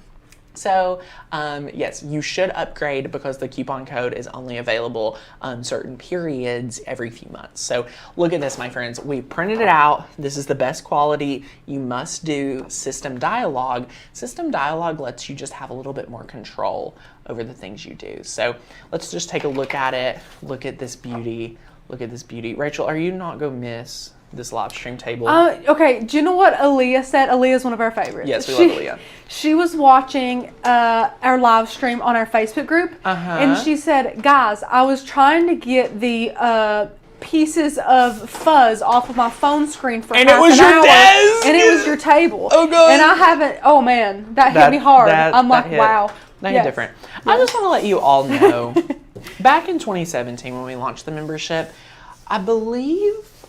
So yes, you should upgrade because the coupon code is only available on certain periods every few months. So look at this, my friends. We printed it out. This is the best quality. You must do System Dialog. System Dialog lets you just have a little bit more control over the things you do. So let's just take a look at it. Look at this beauty. Look at this beauty. Rachel, are you not going to miss this live stream table? Okay, do you know what Aaliyah said? Aaliyah is one of our favorites. Yes, we love Aaliyah. She was watching our live stream on our Facebook group, and she said, "Guys, I was trying to get the pieces of fuzz off of my phone screen for half an hour, desk, and it was your table." Oh god! And I haven't. Oh man, that hit me hard. I'm like, wow. That hit different. Yes. I just want to let you all know, back in 2017 when we launched the membership,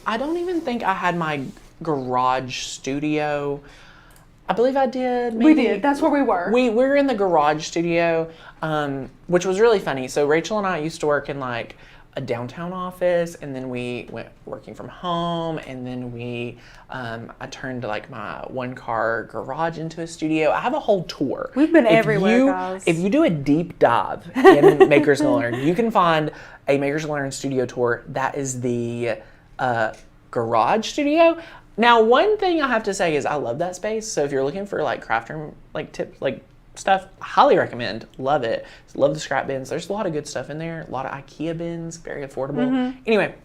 I don't even think I had my garage studio. I believe I did. Maybe. We did. That's where we were. We were in the garage studio, which was really funny. So Rachel and I used to work in like a downtown office, and then we went working from home, and then I turned like my one-car garage into a studio. I have a whole tour. We've been everywhere, guys. If you do a deep dive in Makers Gonna Learn, you can find a Makers Gonna Learn studio tour. That is the garage studio. Now, one thing I have to say is I love that space. So if you're looking for like craft room tips, stuff, highly recommend. Love it. Love the scrap bins. There's a lot of good stuff in there. A lot of IKEA bins, very affordable. Anyway,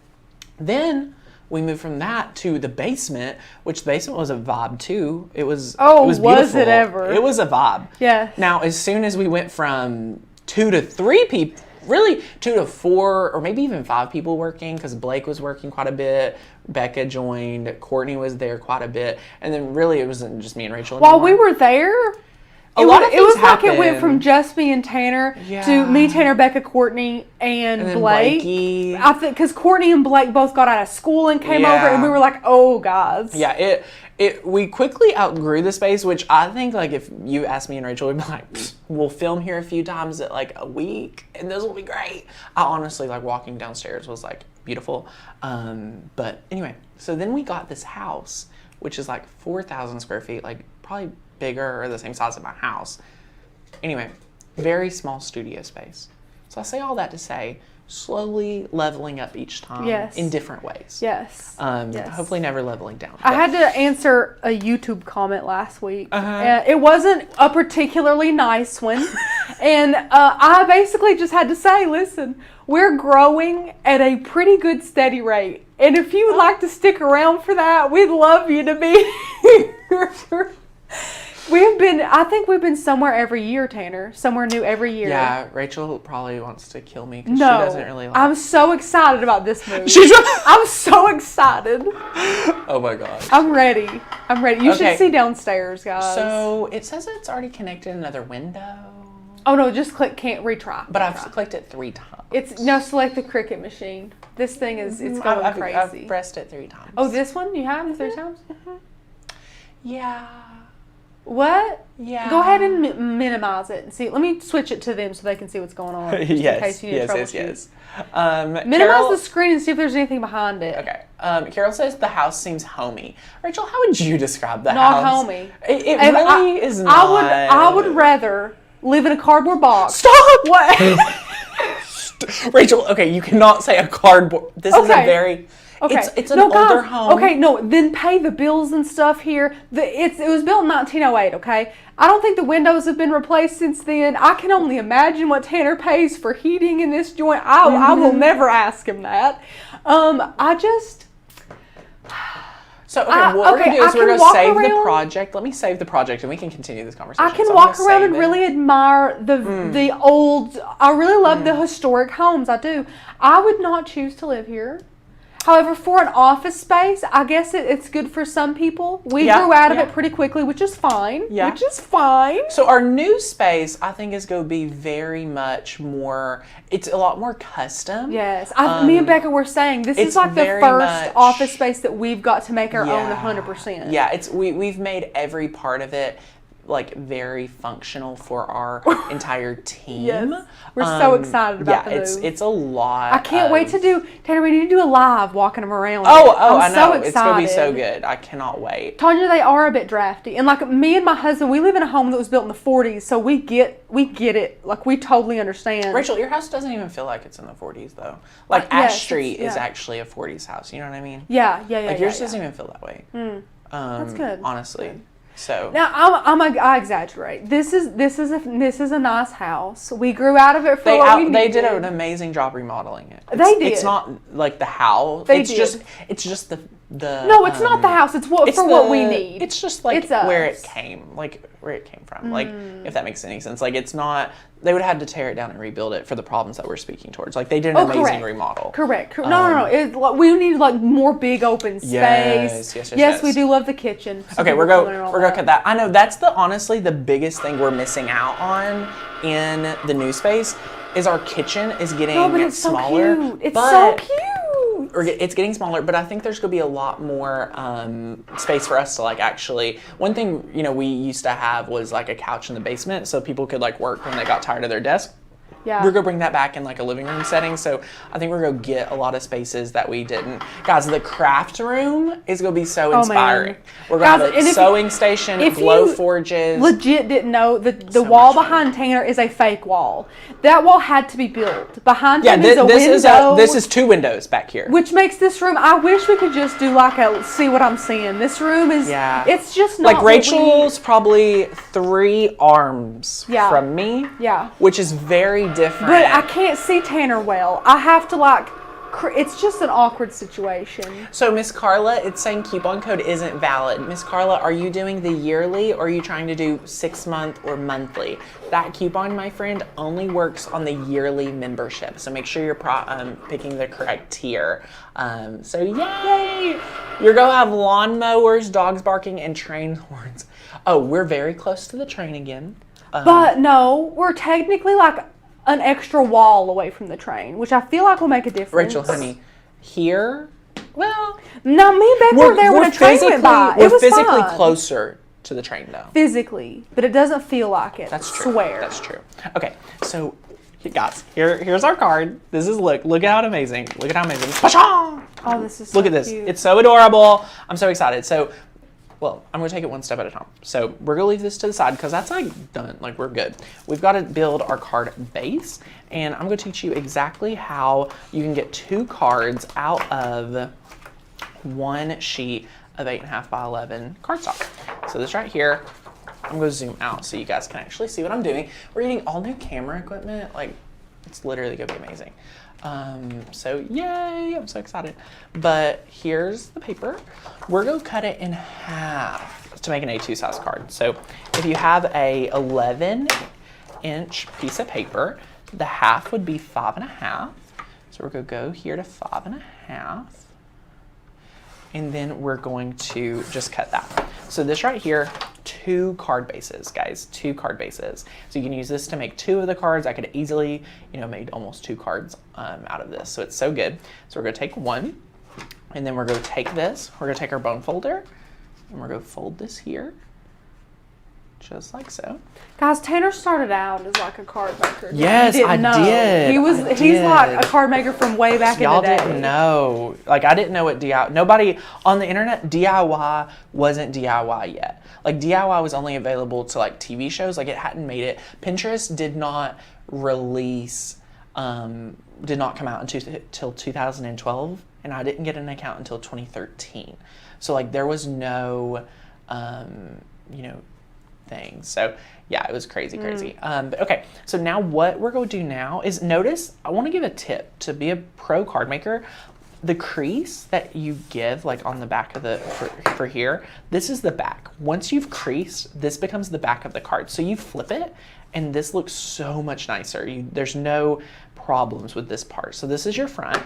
then we moved from that to the basement, which the basement was a vibe too. It was beautiful. Was it ever? It was a vibe. Yeah. Now, as soon as we went from 2 to 3 people, really 2 to 4 or maybe even 5 people working, because Blake was working quite a bit, Becca joined, Courtney was there quite a bit, and then really it wasn't just me and Rachel anymore. While we were there, it was like it went from just me and Tanner to me, Tanner, Becca, Courtney, and Blake. Blakey. I think because Courtney and Blake both got out of school and came over, and we were like, "Oh, guys." Yeah, we quickly outgrew the space, which I think like if you asked me and Rachel, we'd be like, "We'll film here a few times at like a week, and this will be great." I honestly like walking downstairs was like beautiful, but anyway, so then we got this house, which is like 4,000 square feet, like probably bigger or the same size as my house. Anyway, very small studio space. So I say all that to say, slowly leveling up each time in different ways. Yes. Hopefully never leveling down. I had to answer a YouTube comment last week. It wasn't a particularly nice one. And I basically just had to say, listen, we're growing at a pretty good steady rate. And if you would like to stick around for that, we'd love you to be here. I think we've been somewhere every year, Tanner. Somewhere new every year. Yeah, Rachel probably wants to kill me because she doesn't really like I'm so excited about this movie. I'm so excited. Oh my gosh. I'm ready. You should see downstairs, guys. So it says it's already connected another window. Oh no, just click can't retry. But I've clicked it 3 times. Select the Cricut machine. This thing is going crazy. I've pressed it 3 times. Oh, this one? You have 3 times? Yeah. What? Yeah. Go ahead and minimize it and see. Let me switch it to them so they can see what's going on. Just in case you need to troubleshoot. Yes. Minimize Carol, the screen and see if there's anything behind it. Okay. Carol says the house seems homey. Rachel, how would you describe the Not house? homey. It really is not. I would rather live in a cardboard box. Stop! What? Rachel, okay, you cannot say a cardboard. This is a very... Okay. It's an older home. Okay, no, then pay the bills and stuff here. It was built in 1908, okay? I don't think the windows have been replaced since then. I can only imagine what Tanner pays for heating in this joint. I will never ask him that. So, what we're going to do is we're going to save the project. Let me save the project and we can continue this conversation. I can walk around and really admire the old, I really love the historic homes, I do. I would not choose to live here. However, for an office space, I guess it's good for some people. We grew out of it pretty quickly, which is fine. Yeah. Which is fine. So our new space, I think, is going to be very much more, it's a lot more custom. Yes. Me and Becca were saying, this is like the first office space that we've got to make our own 100%. Yeah, we've made every part of it like very functional for our entire team. Yes. We're so excited about the move. It's a lot. I can't wait to do, Tanner, we need to do a live walking them around. I know. So excited. It's going to be so good. I cannot wait. Tanya, they are a bit drafty. And like me and my husband, we live in a home that was built in the 40s, so we get it. Like we totally understand. Rachel, your house doesn't even feel like it's in the 40s though. Like Ash Street is actually a 40s house. You know what I mean? Yeah. Like yours doesn't even feel that way. That's good. Honestly. Good. So now I exaggerate. This is a nice house. We grew out of it for what we needed. They did an amazing job remodeling it. They did. It's not like the house. It's just the. No, it's not the house. It's what we need. It's just like where it came from. Like if that makes any sense. Like it's not. They would have had to tear it down and rebuild it for the problems that we're speaking towards. Like they did an amazing remodel. Correct. No. We need like more big open space. Yes. We do love the kitchen. Okay, we're gonna cut that. I know that's honestly the biggest thing we're missing out on in the new space is our kitchen is getting smaller. So cute. It's so cute. It's getting smaller, but I think there's going to be a lot more space for us to like actually. One thing we used to have was like a couch in the basement, so people could like work when they got tired of their desk. Yeah. We're going to bring that back in like a living room setting. So I think we're going to get a lot of spaces that we didn't. Guys, the craft room is going to be so inspiring. We're going to have a sewing station, glow forges. Legit didn't know the wall behind Tanner is a fake wall. That wall had to be built. Behind him is a window. This is 2 windows back here. Which makes this room, I wish we could just do like a see what I'm seeing. This room is, it's just not like Rachel's probably 3 arms from me. Yeah. Which is very different. But I can't see Tanner well. I have to it's just an awkward situation. So Miss Carla, it's saying coupon code isn't valid. Miss Carla, are you doing the yearly or are you trying to do 6-month or monthly? That coupon, my friend, only works on the yearly membership. So make sure you're picking the correct tier. So yay! You're going to have lawnmowers, dogs barking, and train horns. Oh, we're very close to the train again. But no, we're technically like an extra wall away from the train, which I feel like will make a difference. Rachel, honey, here, well... No, me and Beck were there when a train went by. It was We're physically fun. closer to the train, though. Physically, but it doesn't feel like it. That's true. Swear. That's true. Okay, so, guys, here's our card. This is, look at how amazing. Look at how amazing. Oh, this is so Look at this. cute. It's so adorable. I'm so excited. So, well, I'm going to take it one step at a time. So we're going to leave this to the side because that's like done. Like we're good. We've got to build our card base. And I'm going to teach you exactly how you can get 2 cards out of 1 sheet of 8.5 by 11 cardstock. So this right here, I'm going to zoom out so you guys can actually see what I'm doing. We're getting all new camera equipment. Like it's literally going to be amazing. So yay, I'm so excited. But here's the paper. We're going to cut it in half to make an A2 size card. So if you have a 11-inch piece of paper, the half would be 5.5. So we're going to go here to 5.5. And then we're going to just cut that. So this right here, 2 card bases, guys, 2 card bases. So you can use this to make 2 of the cards. I could easily, made almost 2 cards out of this. So it's so good. So we're gonna take 1, and then we're gonna take this. We're gonna take our bone folder, And we're going to fold this here, just like so. Guys, Tanner started out as like a card maker. Yes, I did. He's like a card maker from way back in the day. Y'all didn't know. Like, I didn't know what DIY, nobody on the internet, DIY wasn't DIY yet. Like, DIY was only available to like TV shows. Like, it hadn't made it. Pinterest did not release, did not come out until 2012. And I didn't get an account until 2013. So like, there was no, you know, thing. So yeah, it was crazy. But okay, so now what we're going to do now is notice, I want to give a tip to be a pro card maker. The crease that you give like on the back of the, for here, this is the back. Once you've creased, this becomes the back of the card. So you flip it and this looks so much nicer. There's no problems with this part. So this is your front.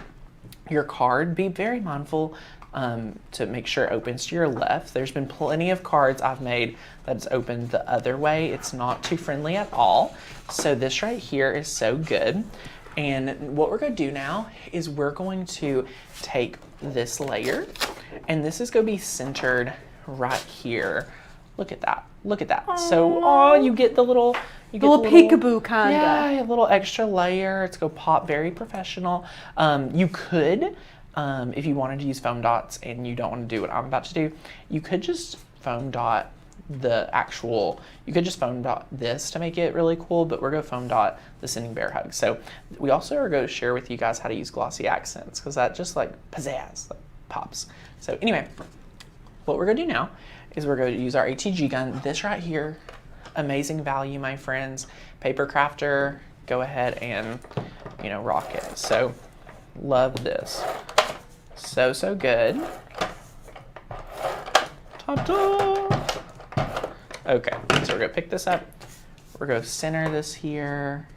Your card, be very mindful to make sure it opens to your left. There's been plenty of cards I've made that's opened the other way. It's not too friendly at all. So this right here is so good. And what we're going to do now is we're going to take this layer, and this is going to be centered right here. Look at that. Look at that. Aww. So, you get the little... You get little peekaboo kind of. Yeah, a little extra layer. It's going to pop very professional. You could, if you wanted to use foam dots and you don't want to do what I'm about to do, you could just foam dot you could just foam dot this to make it really cool, but we're going to foam dot the Sending Bear Hug. So we also are going to share with you guys how to use Glossy Accents, because that just like pizzazz, like pops. So anyway, what we're going to do now is we're going to use our ATG gun. This right here, amazing value, my friends. Paper crafter, go ahead and, you know, rock it. So love this. So good. Ta-da! Okay, so we're gonna pick this up. We're gonna center this here.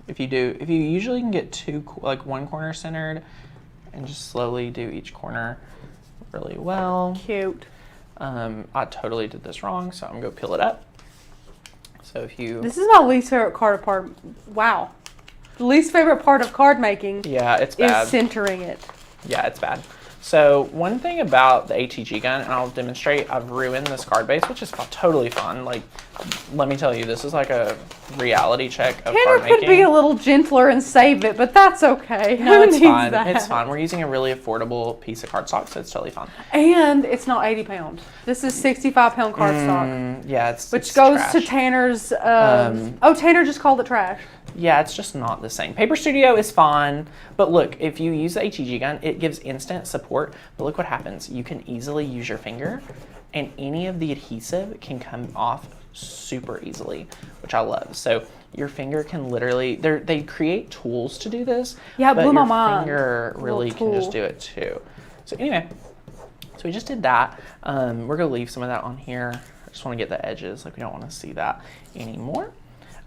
If you usually can get one corner centered, and just slowly do each corner really well. Cute. I totally did this wrong, so I'm gonna peel it up. So This is my least favorite part. Wow. The least favorite part of card making. Yeah, it's bad. Is centering it. Yeah, it's bad. So one thing about the ATG gun, and I'll demonstrate, I've ruined this card base, which is totally fun. Like, let me tell you, this is like a reality check of Tanner card making. could be a little gentler and save it, but that's okay. No, it's fine. That? It's fine. We're using a really affordable piece of cardstock, so it's totally fine. And it's not 80 pounds. This is 65 pound cardstock. Yeah, which goes trash. to Tanner's. Tanner just called it trash. Yeah, it's just not the same. Paper Studio is fine, but look, if you use the ATG gun, it gives instant support, but look what happens. You can easily use your finger, and any of the adhesive can come off super easily, which I love. So your finger can literally, they create tools to do this, yeah, but your finger really can just do it too. So anyway, so we just did that. We're gonna leave some of that on here. I just wanna get the edges, like we don't wanna see that anymore.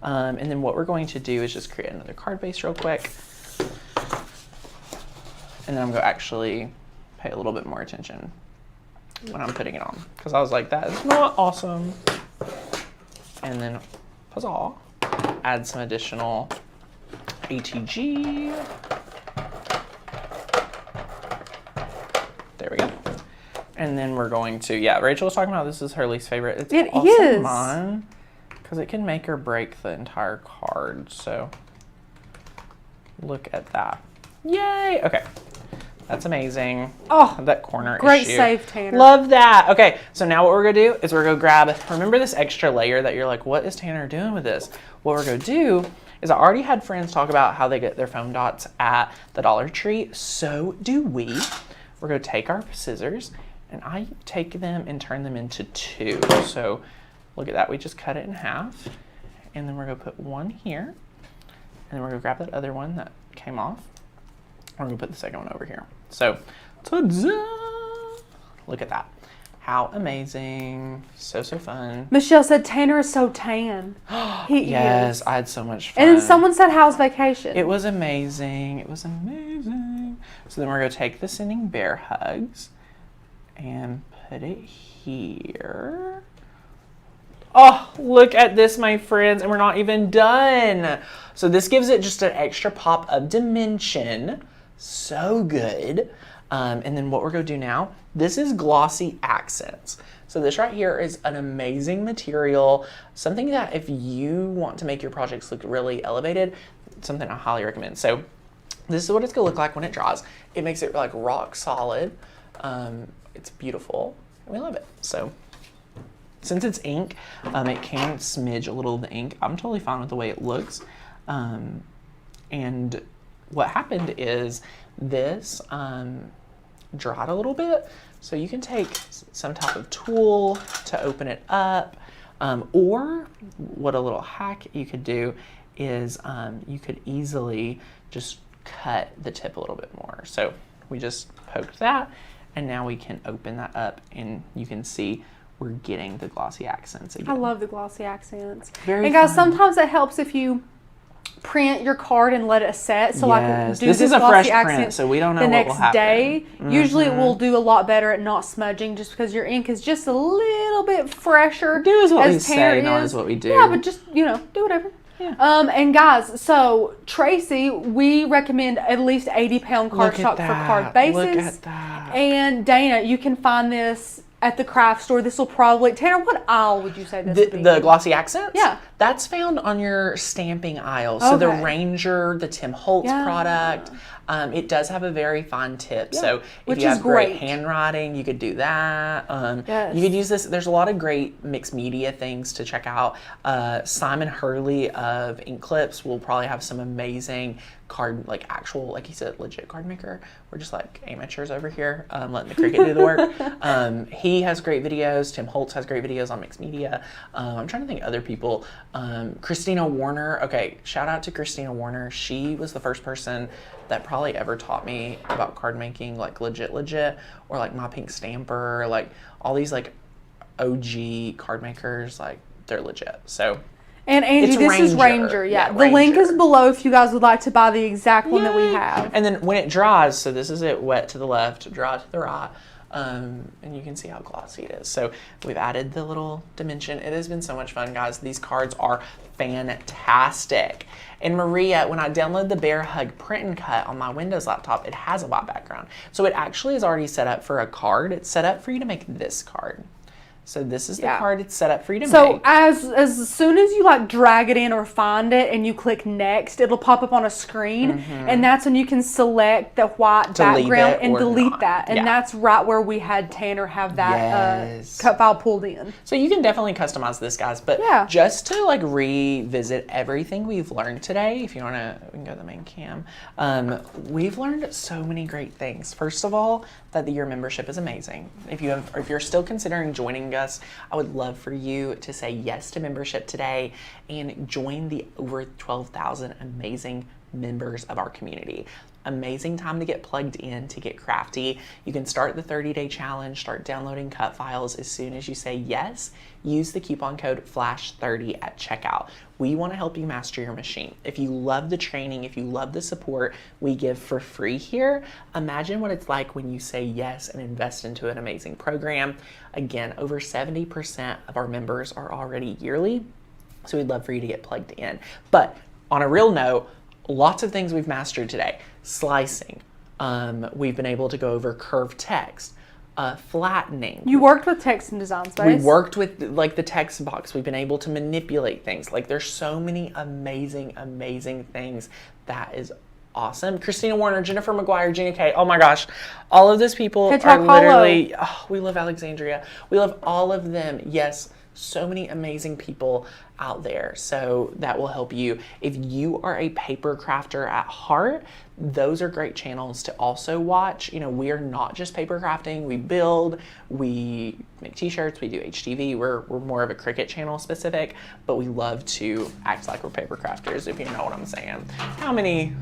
And then what we're going to do is just create another card base real quick. And then I'm going to actually pay a little bit more attention when I'm putting it on, because I was like, that is not awesome. And then, huzzah, add some additional ATG. There we go. And then we're going to, yeah, Rachel was talking about this is her least favorite. It's also mine, because it can make or break the entire card. So look at that. Yay! Okay. That's amazing. Oh, that corner great issue. save, Tanner. Love that. Okay, so now what we're gonna do is we're gonna grab, remember this extra layer that you're like, what is Tanner doing with this? What we're gonna do is I already had friends talk about how they get their foam dots at the Dollar Tree. So do we. We're gonna take our scissors, and I take them and turn them into two. So look at that, we just cut it in half, and then we're gonna put one here, and then we're gonna grab that other one that came off. We're gonna put the second one over here. So, ta-da! Look at that. How amazing. So fun. Michelle said Tanner is so tan. Yes, I had so much fun. And then someone said, how's vacation? It was amazing. It was amazing. So then we're gonna take the Sending Bear Hugs and put it here. Oh, look at this, my friends, and we're not even done. So this gives it just an extra pop of dimension. So good. And then what we're gonna do now This is Glossy Accents. So this right here is an amazing material, something that if you want to make your projects look really elevated, something I highly recommend. So this is what it's gonna look like when it dries. It makes it like rock solid. It's beautiful. We love it. So since it's ink, it can smidge a little of the ink. I'm totally fine with the way it looks. And what happened is this dried a little bit. So you can take some type of tool to open it up. Or what a little hack you could do is you could easily just cut the tip a little bit more. So we just poked that, and now we can open that up, and you can see we're getting the glossy accents again. I love the glossy accents. Very and guys, fun. sometimes it helps if you print your card and let it set. So Yes. like do This is a glossy fresh print, accent so we don't know the what next will happen. day. Usually it will do a lot better at not smudging, just because your ink is just a little bit fresher. Do is what we as say, Tanner not is. as what we do. Yeah, but just, you know, do whatever. Yeah. And guys, so Tracy, we recommend at least 80-pound Look at cardstock for card bases. Look at that. And Dana, you can find this at the craft store. This will probably, Tanner, what aisle would you say this would be? The glossy accents? Yeah. That's found on your stamping aisle. So the Okay. Ranger, the Tim Holtz Yeah. product, it does have a very fine tip. Yeah. So if Which you is have great great. handwriting, you could do that. Yes. You could use this. There's a lot of great mixed media things to check out. Simon Hurley of Ink Clips will probably have some amazing card, like actual, like he said, legit card maker. We're just like amateurs over here, letting the Cricut do the work. He has great videos. Tim Holtz has great videos on mixed media. I'm trying to think other people. Christina Warner. Okay, shout out to Christina Warner. She was the first person that probably ever taught me about card making, like legit, or like My Pink Stamper, like all these like OG card makers, like they're legit. So. And Angie, It's this is Ranger. Yeah, the link is below if you guys would like to buy the exact one that we have. And then when it dries, so this is it, wet to the left, dry to the right, and you can see how glossy it is. So we've added the little dimension. It has been so much fun, guys. These cards are fantastic. And Maria, when I download the Bear Hug Print and Cut on my Windows laptop, it has a white background. So it actually is already set up for a card. It's set up for you to make this card. So this is the card it's set up for you to make. So as soon as you like drag it in or find it and you click next, it'll pop up on a screen, and that's when you can select the white background and delete that. And that's right where we had Tanner have that cut file pulled in. So you can definitely customize this, guys. But just to like revisit everything we've learned today, if you want to, we can go to the main cam. We've learned so many great things. First of all, that your membership is amazing. If you're still considering joining us, I would love for you to say yes to membership today and join the over 12,000 amazing members of our community. Amazing time to get plugged in, to get crafty. You can start the 30-day challenge, start downloading cut files as soon as you say yes. Use the coupon code FLASH30 at checkout. We want to help you master your machine. If you love the training, if you love the support we give for free here, imagine what it's like when you say yes and invest into an amazing program. Again, over 70% of our members are already yearly, so we'd love for you to get plugged in. But on a real note, lots of things we've mastered today. Slicing. We've been able to go over curved text. Flattening. You worked with Text and Design Space. We worked with like the text box. We've been able to manipulate things. Like there's so many amazing things. That is awesome. Christina Warner, Jennifer McGuire, Gina K. Oh my gosh. All of those people are literally, we love Alexandria. We love all of them. Yes. So many amazing people out there. So that will help you. If you are a paper crafter at heart, those are great channels to also watch. You know, we are not just paper crafting. We build, we make t-shirts, we do HTV. We're more of a Cricut channel specific, but we love to act like we're paper crafters, if you know what I'm saying. How many,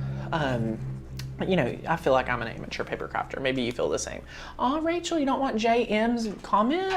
you know, I feel like I'm an amateur paper crafter. Maybe you feel the same. Oh, Rachel, you don't want JM's comment?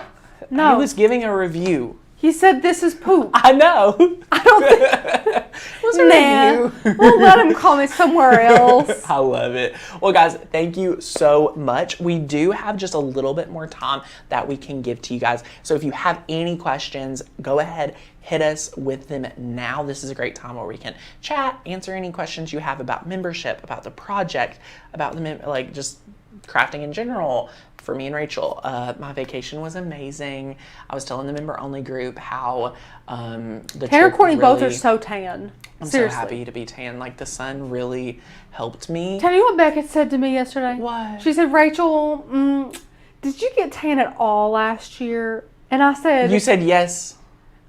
No. He was giving a review. He said this is poop. I know. I don't think. It was a review. We'll let him comment somewhere else. I love it. Well, guys, thank you so much. We do have just a little bit more time that we can give to you guys. So if you have any questions, go ahead, hit us with them now. This is a great time where we can chat, answer any questions you have about membership, about the project, about the like just crafting in general, for me and Rachel. My vacation was amazing. I was telling the member only group how the Tanner and Courtney really, both are so tan. I'm Seriously. so happy to be tan. Like, the sun really helped me. Tell you what Becca said to me yesterday. What? She said, Rachel, did you get tan at all last year? And I said, You said yes.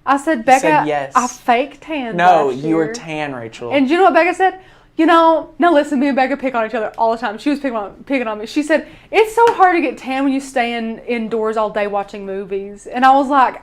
I said, Becca, said yes. I fake tan. No, last you year. were tan, Rachel. And you know what Becca said? Now listen, me and Becca pick on each other all the time. She was picking on me. She said, it's so hard to get tan when you stay indoors all day watching movies. And I was like,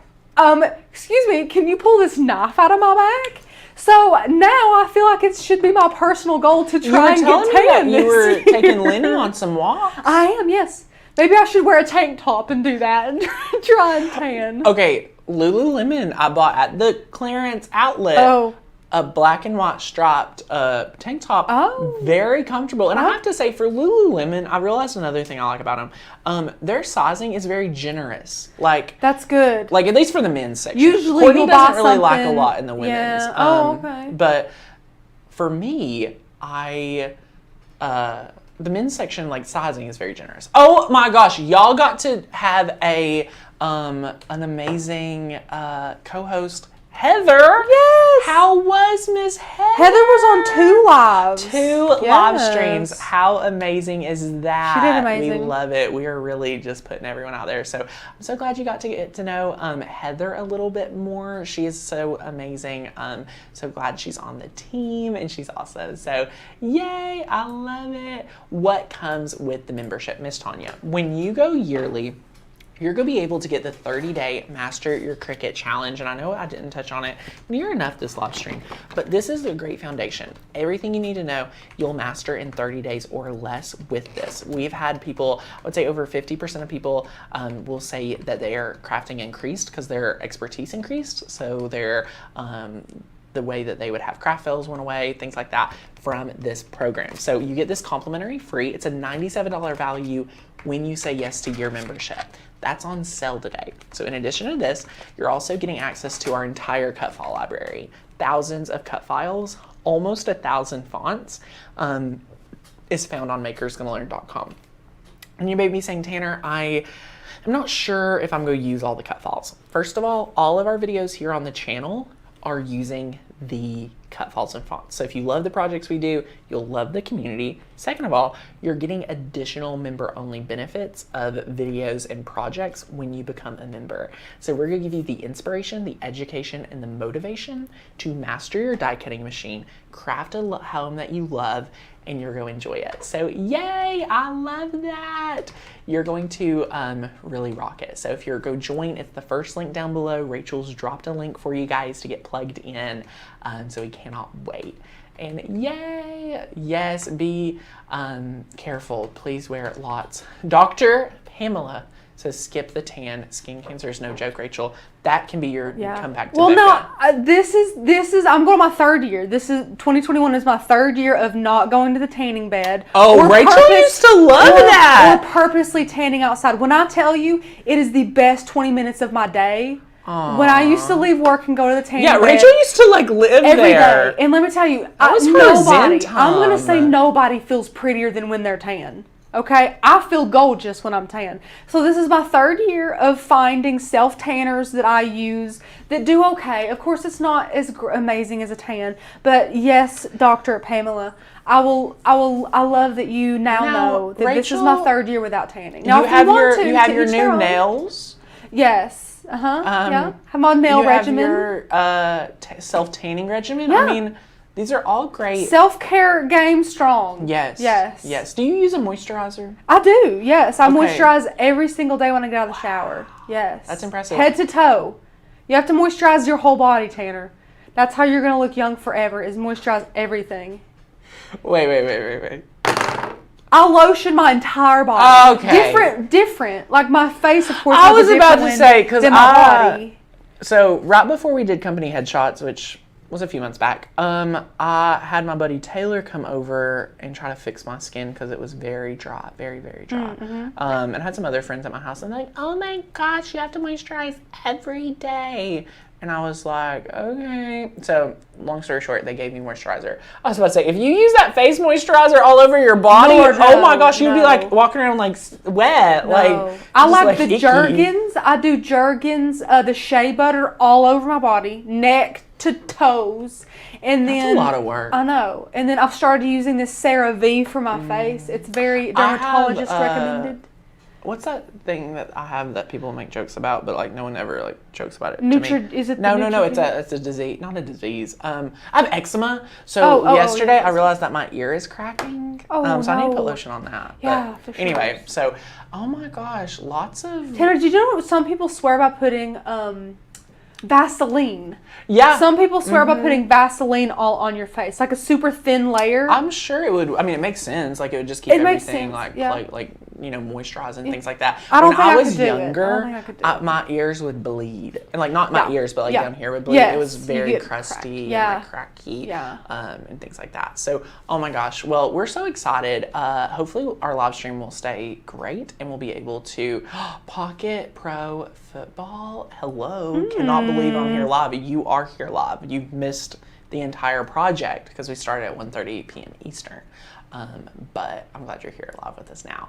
excuse me, can you pull this knife out of my back? So now I feel like it should be my personal goal to try and get tan. You were taking Lenny on some walks. I am, yes. Maybe I should wear a tank top and do that and try and tan. Okay, Lululemon, I bought at the clearance outlet. Oh. A black and white striped tank top. Oh. Very comfortable. And I have to say, for Lululemon, I realized another thing I like about them. Their sizing is very generous. Like, that's good. Like, at least for the men's section. Usually Courtney you'll doesn't buy really like a something- lot in the women's. Yeah. Oh, okay. But for me, the men's section, like, sizing is very generous. Oh my gosh, y'all got to have an amazing co-host, Heather. Yes. How was Miss Heather? Heather was on 2 lives. 2 live streams. How amazing is that? She did amazing. We love it. We are really just putting everyone out there. So I'm so glad you got to get to know Heather a little bit more. She is so amazing. So glad she's on the team and she's awesome. So yay, I love it. What comes with the membership, Miss Tanya? When you go yearly, you're going to be able to get the 30-day Master Your Cricut Challenge. And I know I didn't touch on it near enough this live stream, but this is a great foundation. Everything you need to know, you'll master in 30 days or less with this. We've had people, I would say over 50% of people will say that their crafting increased because their expertise increased. So their the way that they would have craft fails went away, things like that from this program. So you get this complimentary free. It's a $97 value when you say yes to your membership. That's on sale today. So in addition to this, you're also getting access to our entire cut file library. Thousands of cut files, almost 1,000 fonts, is found on makersgonnalearn.com. And you may be saying, Tanner, I'm not sure if I'm going to use all the cut files. First of all of our videos here on the channel are using the cut files and fonts. So if you love the projects we do, you'll love the community. Second of all, you're getting additional member-only benefits of videos and projects when you become a member. So we're gonna give you the inspiration, the education, and the motivation to master your die cutting machine, craft a home that you love, and you're going to enjoy it. So yay, I love that. You're going to really rock it. So if you're go join, it's the first link down below. Rachel's dropped a link for you guys to get plugged in. So we cannot wait. And yay, yes, be careful. Please wear lots. Dr. Pamela says skip the tan. Skin cancer is no joke, Rachel. That can be your comeback to Well, Becca. no, this is, I'm going on my 3rd year. 2021 is my 3rd year of not going to the tanning bed. Oh, Rachel used to love that. Or purposely tanning outside. When I tell you, it is the best 20 minutes of my day. Aww. When I used to leave work and go to the tanning bed. Rachel used to like live every there. day. And let me tell you, was her nobody, zen I'm going to time. say nobody feels prettier than when they're tan. Okay, I feel gorgeous when I'm tan. So this is my 3rd year of finding self-tanners that I use that do okay. Of course, it's not as amazing as a tan, but yes, Dr. Pamela, I love that you now know that Rachel, this is my 3rd year without tanning. Now, you if have you want you have to your each new their own. nails. Yes. Yeah. Have my nail you regimen. Have your self-tanning regimen. Yeah. I mean, these are all great. Self-care game strong. Yes. Yes. Yes. Do you use a moisturizer? I do, yes. I Okay. moisturize every single day when I get out of the shower. Yes. That's impressive. Head to toe. You have to moisturize your whole body, Tanner. That's how you're going to look young forever, is moisturize everything. Wait. I lotion my entire body. Okay. Different. Like my face, of course, I has was a about different to say, one because than my body. So right before we did company headshots, which was a few months back, I had my buddy Taylor come over and try to fix my skin because it was very dry, very, very dry. And I had some other friends at my house and they're like, oh my gosh, you have to moisturize every day. And I was like, okay. So, long story short, they gave me moisturizer. I was about to say, if you use that face moisturizer all over your body, Lord, oh my gosh, you'd no. be like walking around like wet. No. Like I like like the icky. Jergens. I do Jergens, the shea butter all over my body, neck to toes. And That's then a lot of work. I know. And then I've started using this CeraVe for my face. It's very dermatologist recommended. What's that thing that I have that people make jokes about, but like no one ever like jokes about it? to me? Is it No, the no, it's a disease, not a disease. I have eczema, so yesterday I realized that my ear is cracking. Oh, so I need to no. put lotion on that. Yeah, But for sure. anyway, so oh my gosh, lots of Tanner, did you know some people swear by putting Vaseline? yeah. Some people swear by putting Vaseline all on your face, like a super thin layer. I'm sure it would. I mean, it makes sense. Like it would just keep It makes everything sense, yeah. like you know, moisturized and things like that. I don't when think I I was could do it. I don't younger, think I could do it. my ears would bleed, and like not my Yeah. ears, but like Yeah. down here would bleed. Yes, It was you very get crusty cracked. and like cracky, Yeah. and things like that. So, oh my gosh. Well, we're so excited. Hopefully, our live stream will stay great, and we'll be able to Pocket Pro Football. Hello, cannot believe I'm here live. You are here live. You've missed the entire project because we started at 1:30 p.m. Eastern. But I'm glad you're here live with us now.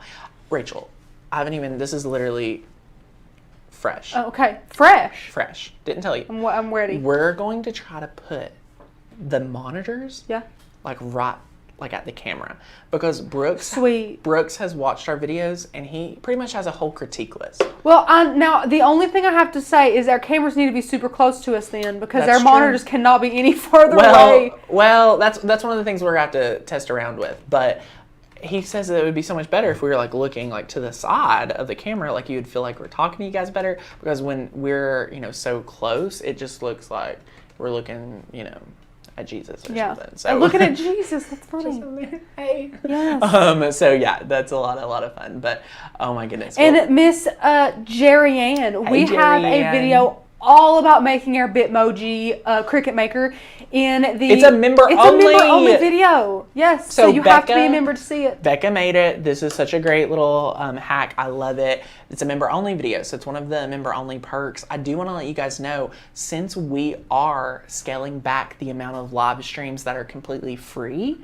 Rachel, I haven't even, this is literally fresh. Oh, okay, fresh. Fresh. Didn't tell you. I'm ready. We're going to try to put the monitors Yeah. like right like at the camera because Brooks has watched our videos and he pretty much has a whole critique list. Well, now the only thing I have to say is our cameras need to be super close to us then because That's our true. monitors cannot be any further away. Well, that's one of the things we're gonna have to test around with. But he says that it would be so much better if we were like looking like to the side of the camera, like you would feel like we're talking to you guys better. Because when we're so close, it just looks like we're looking at Jesus or something. So looking at Jesus, that's funny. Hey. Yes. So yeah, that's a lot of fun. But oh my goodness. And Miss Jerry Ann, we have Jerry a Ann. video all about making our Bitmoji Cricut Maker in the. It's a member only video. Yes. So you have to be a member to see it. Becca made it. This is such a great little hack. I love it. It's a member only video, so it's one of the member only perks. I do want to let you guys know, since we are scaling back the amount of live streams that are completely free,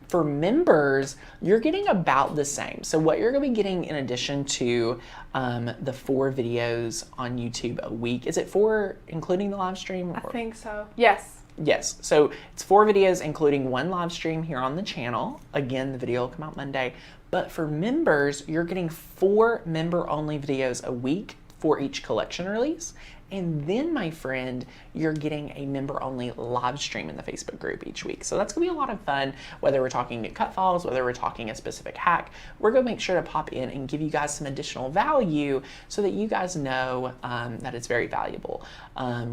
for members, you're getting about the same. So what you're going to be getting in addition to the 4 videos on YouTube a week, is it 4 including the live stream? I think so. Yes. Yes, so it's 4 videos including 1 live stream here on the channel. Again, the video will come out Monday. But for members, you're getting 4 member-only videos a week for each collection release. And then, my friend, you're getting a member-only live stream in the Facebook group each week. So that's going to be a lot of fun, whether we're talking cut files, whether we're talking a specific hack. We're going to make sure to pop in and give you guys some additional value so that you guys know that it's very valuable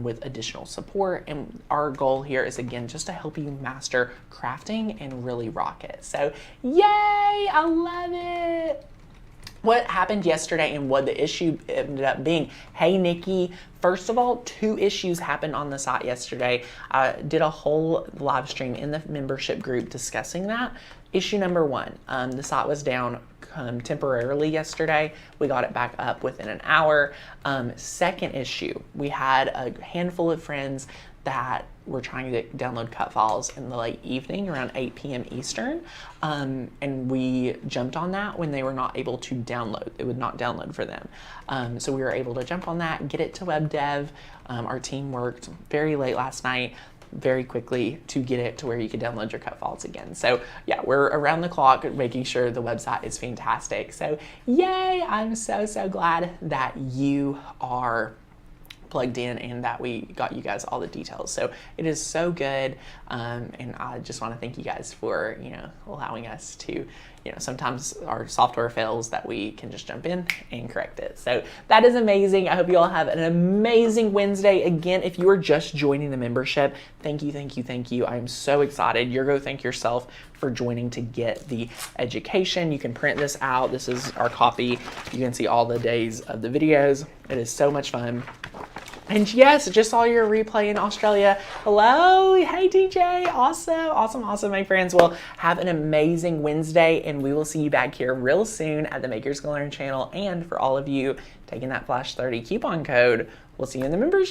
with additional support. And our goal here is, again, just to help you master crafting and really rock it. So, yay! I love it! What happened yesterday and what the issue ended up being. Hey, Nikki. First of all, 2 issues happened on the site yesterday. I did a whole live stream in the membership group discussing that. Issue number 1, the site was down temporarily yesterday. We got it back up within an hour. Second issue, we had a handful of friends that were trying to download cut files in the late evening around 8 p.m. Eastern. And we jumped on that when they were not able to download. It would not download for them. So we were able to jump on that, get it to web dev. Our team worked very late last night, very quickly to get it to where you could download your cut files again. So yeah, we're around the clock making sure the website is fantastic. So yay, I'm so glad that you are plugged in and that we got you guys all the details. So it is so good. And I just want to thank you guys for, allowing us to, sometimes our software fails that we can just jump in and correct it. So that is amazing. I hope you all have an amazing Wednesday. Again, if you are just joining the membership, thank you. I am so excited. You're going to thank yourself for joining to get the education. You can print this out. This is our copy. You can see all the days of the videos. It is so much fun. And yes, just saw your replay in Australia. Hello, hey DJ, awesome, my friends. Well, have an amazing Wednesday, and we will see you back here real soon at the Makers Gonna Learn channel. And for all of you taking that Flash 30 coupon code, we'll see you in the membership.